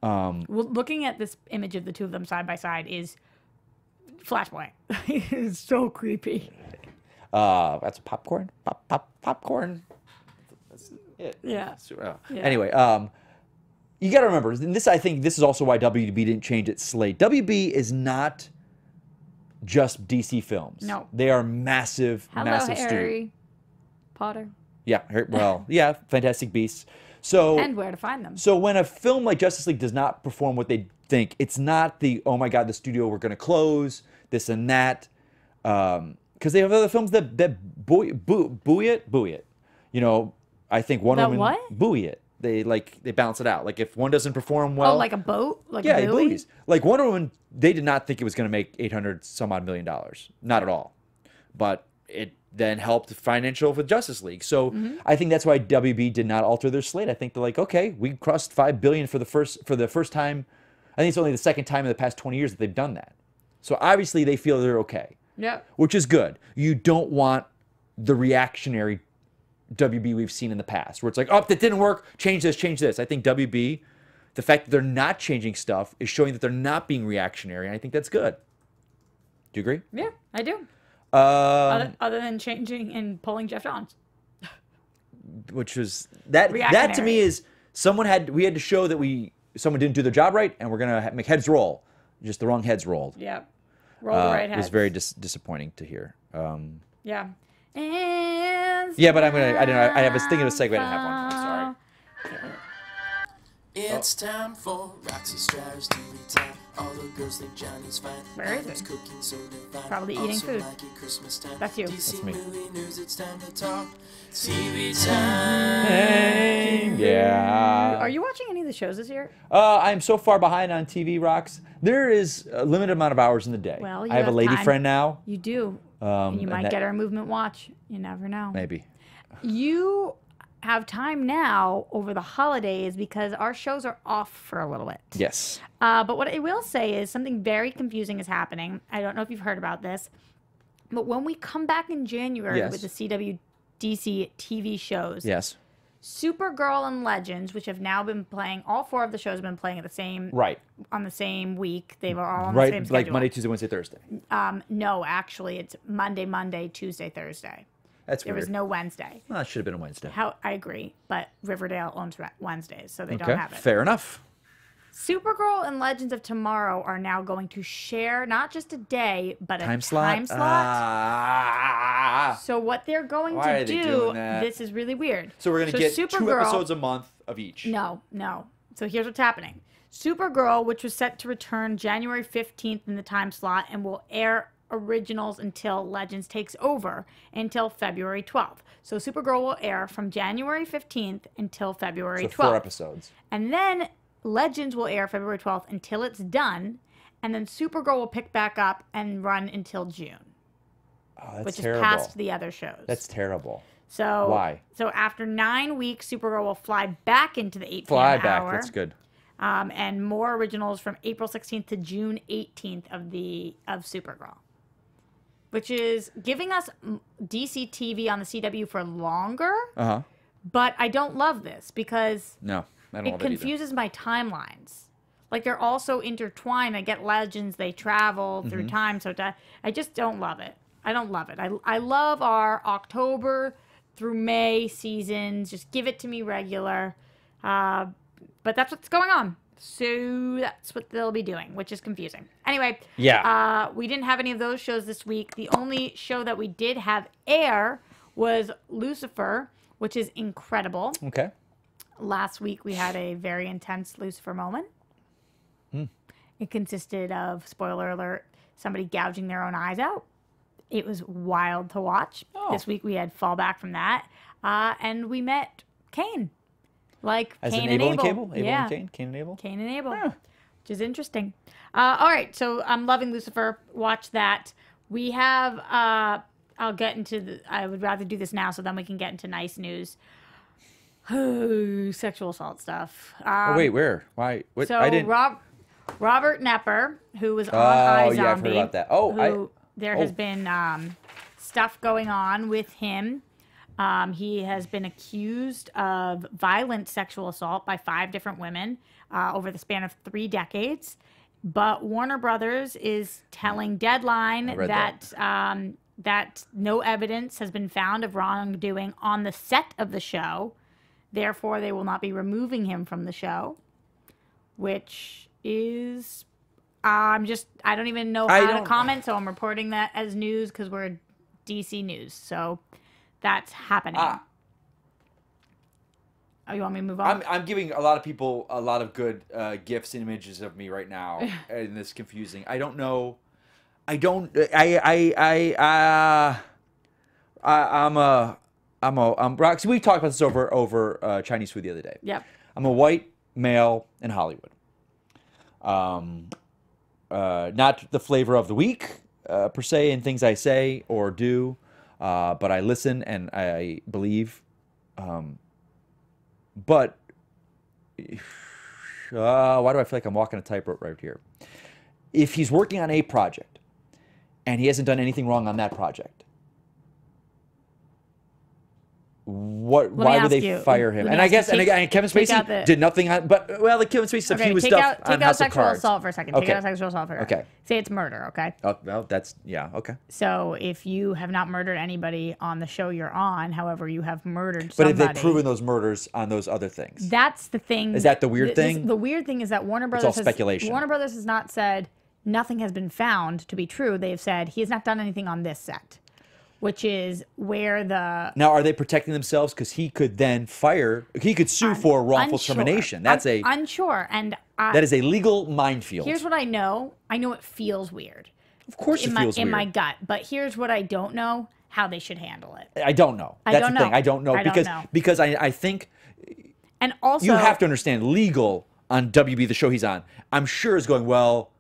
C: Well, looking at this image of the two of them side by side is Flashpoint. It's so creepy.
A: That's popcorn. Popcorn. That's it.
C: Yeah.
A: Anyway, you got to remember, and I think this is also why WB didn't change its slate. WB is not just DC films.
C: No.
A: They are massive
C: Harry
A: studio.
C: Potter.
A: Yeah, well, yeah, Fantastic Beasts. So
C: and where to find them.
A: So when a film like Justice League does not perform what they think, it's not the, oh my God, the studio, we're going to close, this and that. Because they have other films that buoy it. You know, I think Wonder Woman buoy it. They balance it out. Like if one doesn't perform well.
C: Oh, like a boat? Like
A: yeah, it buoys. Like Wonder Woman, they did not think it was going to make $800 some odd million. Not at all. But it then helped financial with Justice League. So I think that's why WB did not alter their slate. I think they're like, okay, we crossed $5 billion for the first time. I think it's only the second time in the past 20 years that they've done that. So obviously they feel they're okay.
C: Yeah.
A: Which is good. You don't want the reactionary WB we've seen in the past, where it's like, oh, that didn't work, change this. I think WB, the fact that they're not changing stuff is showing that they're not being reactionary, and I think that's good. Do you agree?
C: Yeah, I do. Other than changing and pulling Jeff Johns.
A: Which was, that to me is, we had to show that someone didn't do their job right, and we're going to make heads roll. Just the wrong heads rolled.
C: Yeah. Roll the right heads.
A: It was very disappointing to hear.
C: Yeah.
A: Yeah, but I don't know. I was thinking of a segment. I didn't have one. I'm sorry.
D: It's time for Roxy Striar's TV time. All the girls think Johnny's fine.
C: Where is it?
D: Cooking so divine.
C: Probably eating
D: Also
C: food.
D: Mikey, Christmas time.
C: That's you.
D: DC
A: That's me.
D: movie news, it's time to talk TV time.
A: Hey, yeah.
C: Are you watching any of the shows this year?
A: I'm so far behind on TV, Rox. There is a limited amount of hours in the day.
C: Well, you
A: I have a
C: have
A: lady
C: time.
A: friend now.
C: You do. And you
A: and
C: might
A: that-
C: get our movement watch. You never know.
A: Maybe.
C: You have time now over the holidays because our shows are off for a little bit.
A: Yes.
C: But what I will say is something very confusing is happening. I don't know if you've heard about this, but when we come back in January
A: Yes.
C: with the CW DC TV shows,
A: Yes.
C: Supergirl and Legends, which have now been playing, all 4 of the shows have been playing at the same
A: Right.
C: on the same week. They were all on the same
A: Right.
C: schedule.
A: Like Monday, Tuesday, Wednesday, Thursday.
C: No, actually, it's Monday, Tuesday, Thursday.
A: That's
C: There
A: weird.
C: was no Wednesday.
A: Well, it should have been a Wednesday.
C: I agree, but Riverdale owns Wednesdays, so they
A: Okay.
C: don't have it.
A: Fair enough.
C: Supergirl and Legends of Tomorrow are now going to share not just a day, but a
A: Time slot.
C: So what they're going
A: Why
C: to
A: are they
C: do,
A: doing that?
C: this is really weird.
A: So we're gonna get 2
C: Supergirl-
A: episodes a month of each.
C: No. So here's what's happening. Supergirl, which was set to return January 15th in the time slot and will air originals until Legends takes over until February 12th. So Supergirl will air from January 15th until February
A: So
C: 12th.
A: 4 episodes.
C: And then Legends will air February 12th until it's done. And then Supergirl will pick back up and run until June,
A: Oh, that's
C: which
A: terrible.
C: is past the other shows.
A: That's terrible.
C: So
A: Why?
C: So after 9 weeks, Supergirl will fly back into the 8 p.m.
A: Fly back.
C: hour.
A: That's good.
C: And more originals from April 16th to June 18th of Supergirl, which is giving us DC TV on the CW for longer.
A: Uh-huh.
C: But I don't love this because
A: No, I don't
C: it
A: love it either.
C: confuses my timelines. Like they're all so intertwined. I get Legends, they travel
A: Mm-hmm.
C: through time. So I just don't love it. I don't love it. I love our October through May seasons. Just give it to me regular. But that's what's going on. So that's what they'll be doing, which is confusing. Anyway,
A: Yeah.
C: we didn't have any of those shows this week. The only show that we did have air was Lucifer, which is incredible.
A: Okay.
C: Last week we had a very intense Lucifer moment. It consisted of, spoiler alert, somebody gouging their own eyes out. It was wild to watch.
A: Oh.
C: This week we had fallback from that. And we met Cain. Like
A: As
C: Cain
A: in Abel
C: and
A: and
C: Abel.
A: Cable? Abel
C: yeah.
A: and Cain? Cain and Abel?
C: Cain and Abel,
A: Huh.
C: which is interesting. All right, so I'm loving Lucifer. Watch that. We have, I'll get into I would rather do this now so then we can get into nice news. Sexual assault stuff.
A: Oh, wait, where? Why? What?
C: So
A: I didn't.
C: Robert Nepper, who was on
A: Oh,
C: iZombie,
A: yeah, I've heard about that. Oh,
C: there has been stuff going on with him. He has been accused of violent sexual assault by 5 different women over the span of 3 decades. But Warner Brothers is telling Deadline that no evidence has been found of wrongdoing on the set of the show. Therefore, they will not be removing him from the show, which is I don't even know how to comment, so I'm reporting that as news because we're DC News. So that's happening. Oh, you want me to move on?
A: I'm giving a lot of people a lot of good gifs and images of me right now, and it's confusing. I don't know. I'm Roxy. We talked about this over Chinese food the other day.
C: Yep.
A: I'm a white male in Hollywood. Not the flavor of the week per se in things I say or do, but I listen and I believe. But why do I feel like I'm walking a tightrope right here? If he's working on a project and he hasn't done anything wrong on that project, why would they fire him? And I guess and Kevin Spacey did nothing on, but the Kevin Spacey stuff, he was stuff on House of Cards.
C: Take out sexual assault for a second.
A: Okay.
C: Take out sexual assault for a second.
A: Okay.
C: Say it's murder, okay?
A: Oh, well, that's, yeah, okay.
C: So if you have not murdered anybody on the show you're on, however, you have murdered
A: But
C: somebody.
A: have they proven those murders on those other things?
C: That's the thing.
A: Is that the weird thing?
C: The weird thing is that Warner
A: It's
C: Brothers
A: all speculation.
C: Warner Brothers has not said nothing has been found to be true. They have said he has not done anything on this set. which is where the...
A: Now, are they protecting themselves? Because he could then he could sue for wrongful termination. That's
C: unsure. And
A: that is a legal minefield.
C: Here's what I know. I know it feels weird.
A: Of course it feels weird.
C: In my gut. But here's what I don't know, how they should handle it.
A: I don't know. That's the thing. I don't know. Because I think...
C: And also...
A: You have to understand, legal on WB, the show he's on, I'm sure is going, well,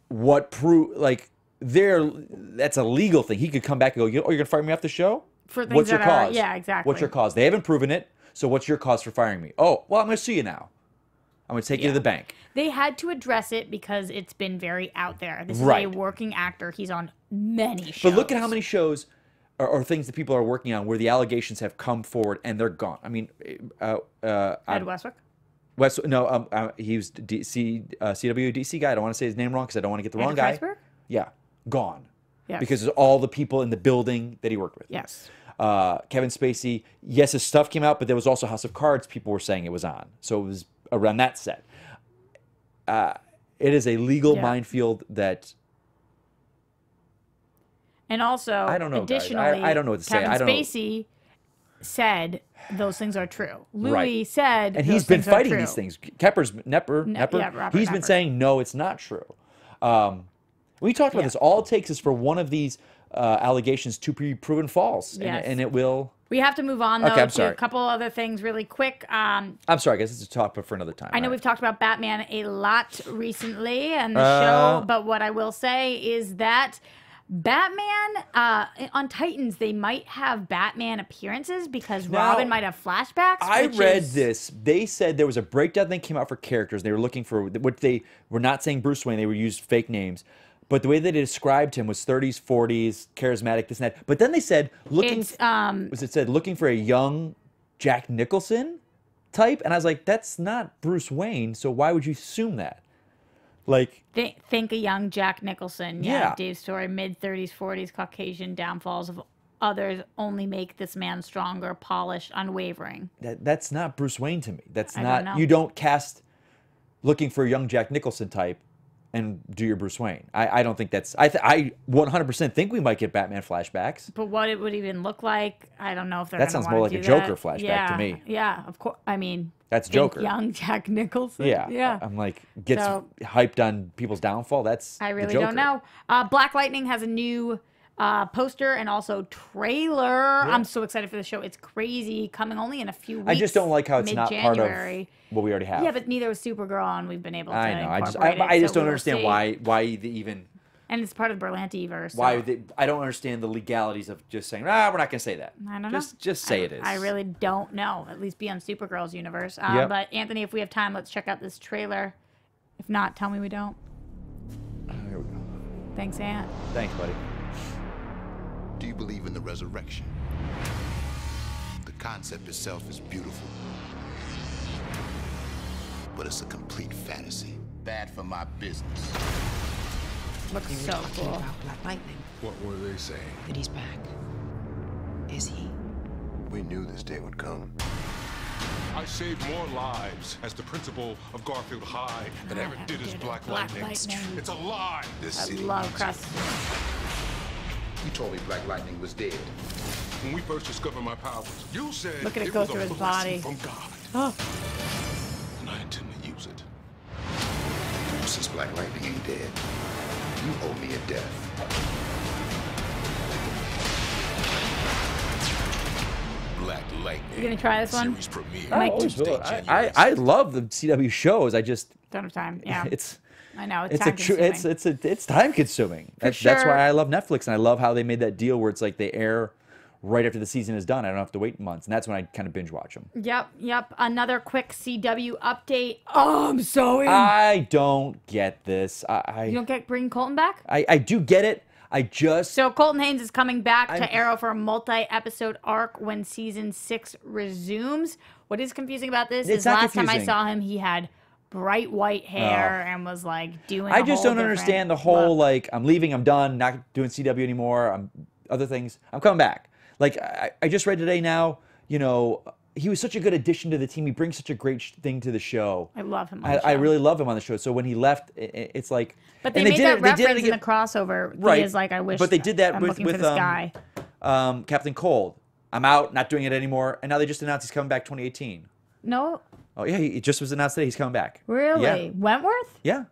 A: what proof... Like, that's a legal thing. He could come back and go, you're going to fire me off the show?
C: For things
A: what's your cause?
C: Yeah, exactly.
A: What's your cause? They haven't proven it, so what's your cause for firing me? Oh, well, I'm going to sue you now. I'm going to take you to the bank.
C: They had to address it because it's been very out there. This is a working actor. He's on many shows.
A: But look at how many shows or things that people are working on where the allegations have come forward and they're gone. I mean...
C: Ed Westwick?
A: He was CW DC guy. I don't want to say his name wrong because I don't want to get the wrong guy.
C: Kreisberg?
A: Yeah, gone.
C: Yes.
A: Because of all the people in the building that he worked with.
C: Yes.
A: Kevin Spacey, yes, his stuff came out, but there was also House of Cards people were saying it was on. So it was around that set. It is a legal minefield that...
C: And also,
A: I don't know,
C: additionally,
A: I don't know what to say.
C: Kevin Spacey said those things are true. Louis said
A: and he's been fighting these things. Nepper, he's been saying, no, it's not true. We talked about this. All it takes is for one of these allegations to be proven false, and it will...
C: We have to move on, though, to a couple other things really quick.
A: I'm sorry, I guess it's a topic for another time.
C: I know we've talked about Batman a lot recently and the show, but what I will say is that Batman, on Titans, they might have Batman appearances because Robin might have flashbacks.
A: I read this. They said there was a breakdown that came out for characters. They were looking for, what they were not saying Bruce Wayne, they were used fake names. But the way they described him was 30s, 40s, charismatic, this and that. But then they said looking for a young Jack Nicholson type, and I was like, that's not Bruce Wayne. So why would you assume that? Like,
C: think a young Jack Nicholson. Yeah, Dave's story, mid 30s, 40s, Caucasian, downfalls of others only make this man stronger, polished, unwavering.
A: That's not Bruce Wayne to me. That's not. You don't cast looking for a young Jack Nicholson type and do your Bruce Wayne. I don't think that's... I 100% think we might get Batman flashbacks.
C: But what it would even look like, I don't know if they're
A: that sounds more like a Joker flashback to me.
C: Yeah, of course. I mean...
A: That's Joker.
C: Young Jack Nicholson.
A: Yeah. I'm like, gets hyped on people's downfall. That's
C: I really don't know. Black Lightning has a new poster and also trailer. Yeah. I'm so excited for the show. It's crazy. Coming only in a few weeks.
A: I just don't like how it's not part of what we already have.
C: Yeah, but neither was Supergirl, and we've been able to
A: incorporate it. I just don't understand why they even...
C: And it's part of the Berlanti-verse. So.
A: I don't understand the legalities of just saying, we're not going to say that.
C: I don't know.
A: Just say it is.
C: I really don't know. At least be on Supergirl's universe. But Anthony, if we have time, let's check out this trailer. If not, tell me we don't.
A: Here we go.
C: Thanks, Ant.
A: Thanks, buddy.
E: Do you believe in the resurrection? The concept itself is beautiful, but it's a complete fantasy. Bad for my business.
C: Looks so cool.
F: About Black Lightning.
E: What were they saying?
F: That he's back. Is he?
E: We knew this day would come.
G: I saved more lives as the principal of Garfield High than ever did as Black Lightning. It's a lie.
E: This
C: I love Crest.
E: You told me Black Lightning was dead.
G: When we first discovered my powers, you said
C: look at it go through his body
G: from God.
C: Oh.
G: And I intend to use it.
E: Since Black Lightning ain't dead, you owe me a death. Black Lightning.
C: You gonna try this one?
G: Series premiere.
A: I love the CW shows. I just
C: don't have time. Yeah, I know it's
A: time consuming. That's why I love Netflix, and I love how they made that deal where it's like they air right after the season is done. I don't have to wait months, and that's when I kind of binge watch them.
C: Yep. Another quick CW update. Oh, I'm so in.
A: I don't get this.
C: You don't get bringing Colton back?
A: I do get it. So
C: Colton Haynes is coming back to Arrow for a multi-episode arc when season 6 resumes. What is confusing about this is last time I saw him, he had bright white hair and was like doing.
A: I just don't understand the whole like I'm leaving, I'm done, not doing CW anymore. I'm other things. I'm coming back. Like I just read today now, he was such a good addition to the team. He brings such a great thing to the show.
C: I love him on the show.
A: I really love him on the show. So when he left, it's like...
C: But they made that reference in the crossover. Right. He is like, I wish
A: but they did that
C: I'm
A: with
C: this guy.
A: Captain Cold. I'm out, not doing it anymore. And now they just announced he's coming back 2018.
C: No.
A: Oh, yeah, it just was announced today he's coming back.
C: Really?
A: Yeah.
C: Wentworth?
A: Yeah.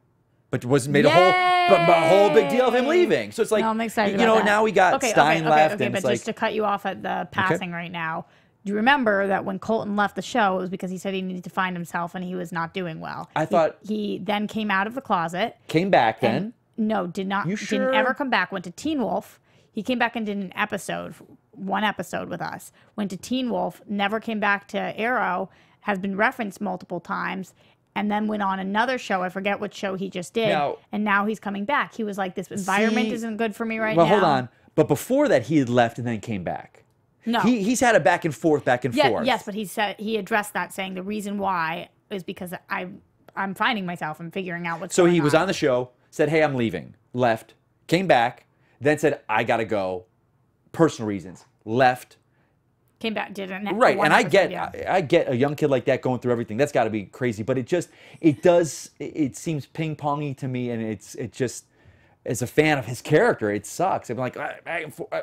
A: But was made a whole big deal of him leaving. So it's like,
C: no, I'm excited
A: you know,
C: about that.
A: now we got Stein left.
C: Okay,
A: and
C: but
A: it's
C: just to cut you off at the passing right now, do you remember that when Colton left the show, it was because he said he needed to find himself and he was not doing well?
A: I thought...
C: He then came out of the closet.
A: Came back then?
C: No, did not.
A: You sure?
C: Didn't ever come back. Went to Teen Wolf. He came back and did one episode with us. Went to Teen Wolf, never came back to Arrow, has been referenced multiple times, and then went on another show. I forget what show he just did. And now he's coming back. He was like, this environment isn't good for me right now.
A: Well, hold on. But before that, he had left and then came back.
C: No.
A: He's had a back and forth.
C: Yes, but he addressed that, saying the reason why is because I'm finding myself and figuring out what's going on.
A: So he was on the show, said, hey, I'm leaving. Left. Came back. Then said, I got to go. Personal reasons. Left.
C: Came back, did it.
A: Right, and I get a young kid like that going through everything. That's got to be crazy. But it seems ping-pongy to me, and it just, as a fan of his character, it sucks. I'm like,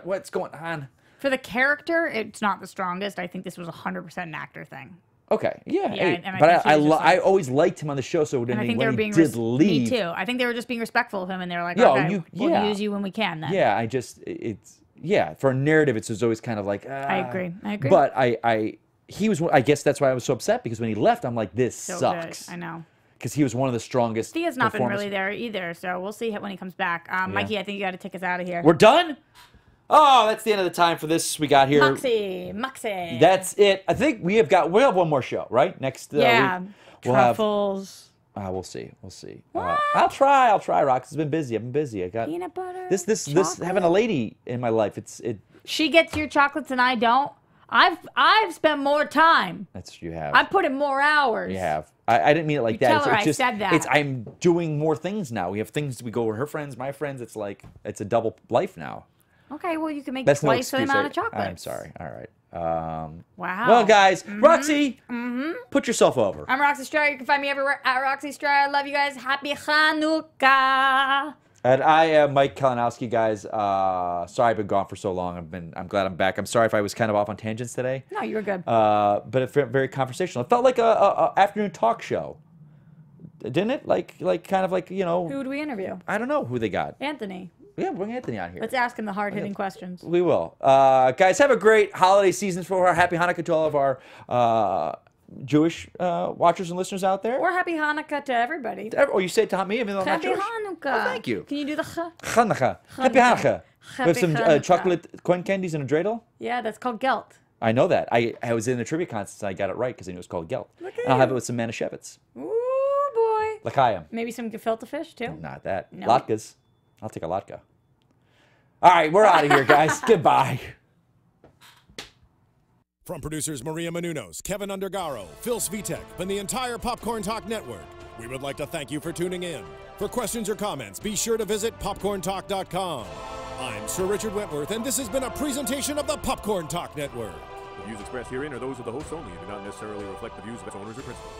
A: what's going on?
C: For the character, it's not the strongest. I think this was 100% an actor thing.
A: Okay, yeah.
C: Hey,
A: but I always liked him on the show, so when he did leave...
C: Me too. I think they were just being respectful of him, and they were like, okay, we'll use you when we can then.
A: Yeah, for a narrative, it's always kind of like...
C: I agree.
A: But he was... I guess that's why I was so upset, because when he left, I'm like, this sucks.
C: Good. I know.
A: Because he was one of the strongest
C: Thea's not been really there either, so we'll see when he comes back. Mikey, I think you got to take us out of here.
A: We're done? Oh, that's the end of the time for this. We got here.
C: Moxie.
A: That's it. I think we have one more show, right? Next week. We'll
C: Truffles.
A: We'll see. I'll try. Rox. It's been busy. I've been busy. I got
C: peanut butter.
A: This having a lady in my life.
C: She gets your chocolates and I don't. I've spent more time.
A: You have.
C: I put in more hours.
A: You have. I didn't mean it like that.
C: Tell her I said that.
A: I'm doing more things now. We have things. We go with her friends, my friends. It's like it's a double life now.
C: Okay, well, you can make twice the amount of chocolates.
A: I'm sorry. All right.
C: Wow.
A: Well, guys, Roxy, put yourself over.
C: I'm Roxy Striar. You can find me everywhere at Roxy Striar. I love you guys. Happy Hanukkah.
A: And I am Mike Kalinowski, guys. Sorry I've been gone for so long. I'm glad I'm back. I'm sorry if I was kind of off on tangents today.
C: No, you were good.
A: But it's very conversational. It felt like a afternoon talk show. Didn't it? Like kind of like, you know.
C: Who do we interview?
A: I don't know who they got.
C: Anthony.
A: Yeah, bring Anthony on here.
C: Let's ask him the hard-hitting questions.
A: We will. Guys, have a great holiday season for our Happy Hanukkah to all of our Jewish watchers and listeners out there.
C: Or Happy Hanukkah to everybody.
A: Oh, you say it to me even though I'm not
C: Happy
A: Jewish?
C: Hanukkah.
A: Oh, thank you.
C: Can you do the
A: Hanukkah. Happy Hanukkah. We have some chocolate coin candies and a dreidel.
C: Yeah, that's called gelt.
A: I know that. I was in the trivia contest and I got it right because I knew it was called gelt. And I'll have it with some Manischewitz.
C: Ooh, boy.
A: L'chaim.
C: Maybe some gefilte fish, too?
A: Not that.
C: No.
A: Latkes. I'll take a latke. All right, we're out of here, guys. Goodbye.
B: From producers Maria Menounos, Kevin Undergaro, Phil Svitek, and the entire Popcorn Talk Network, we would like to thank you for tuning in. For questions or comments, be sure to visit popcorntalk.com. I'm Sir Richard Wentworth, and this has been a presentation of the Popcorn Talk Network.
H: The views expressed herein are those of the hosts only and do not necessarily reflect the views of its owners or principals.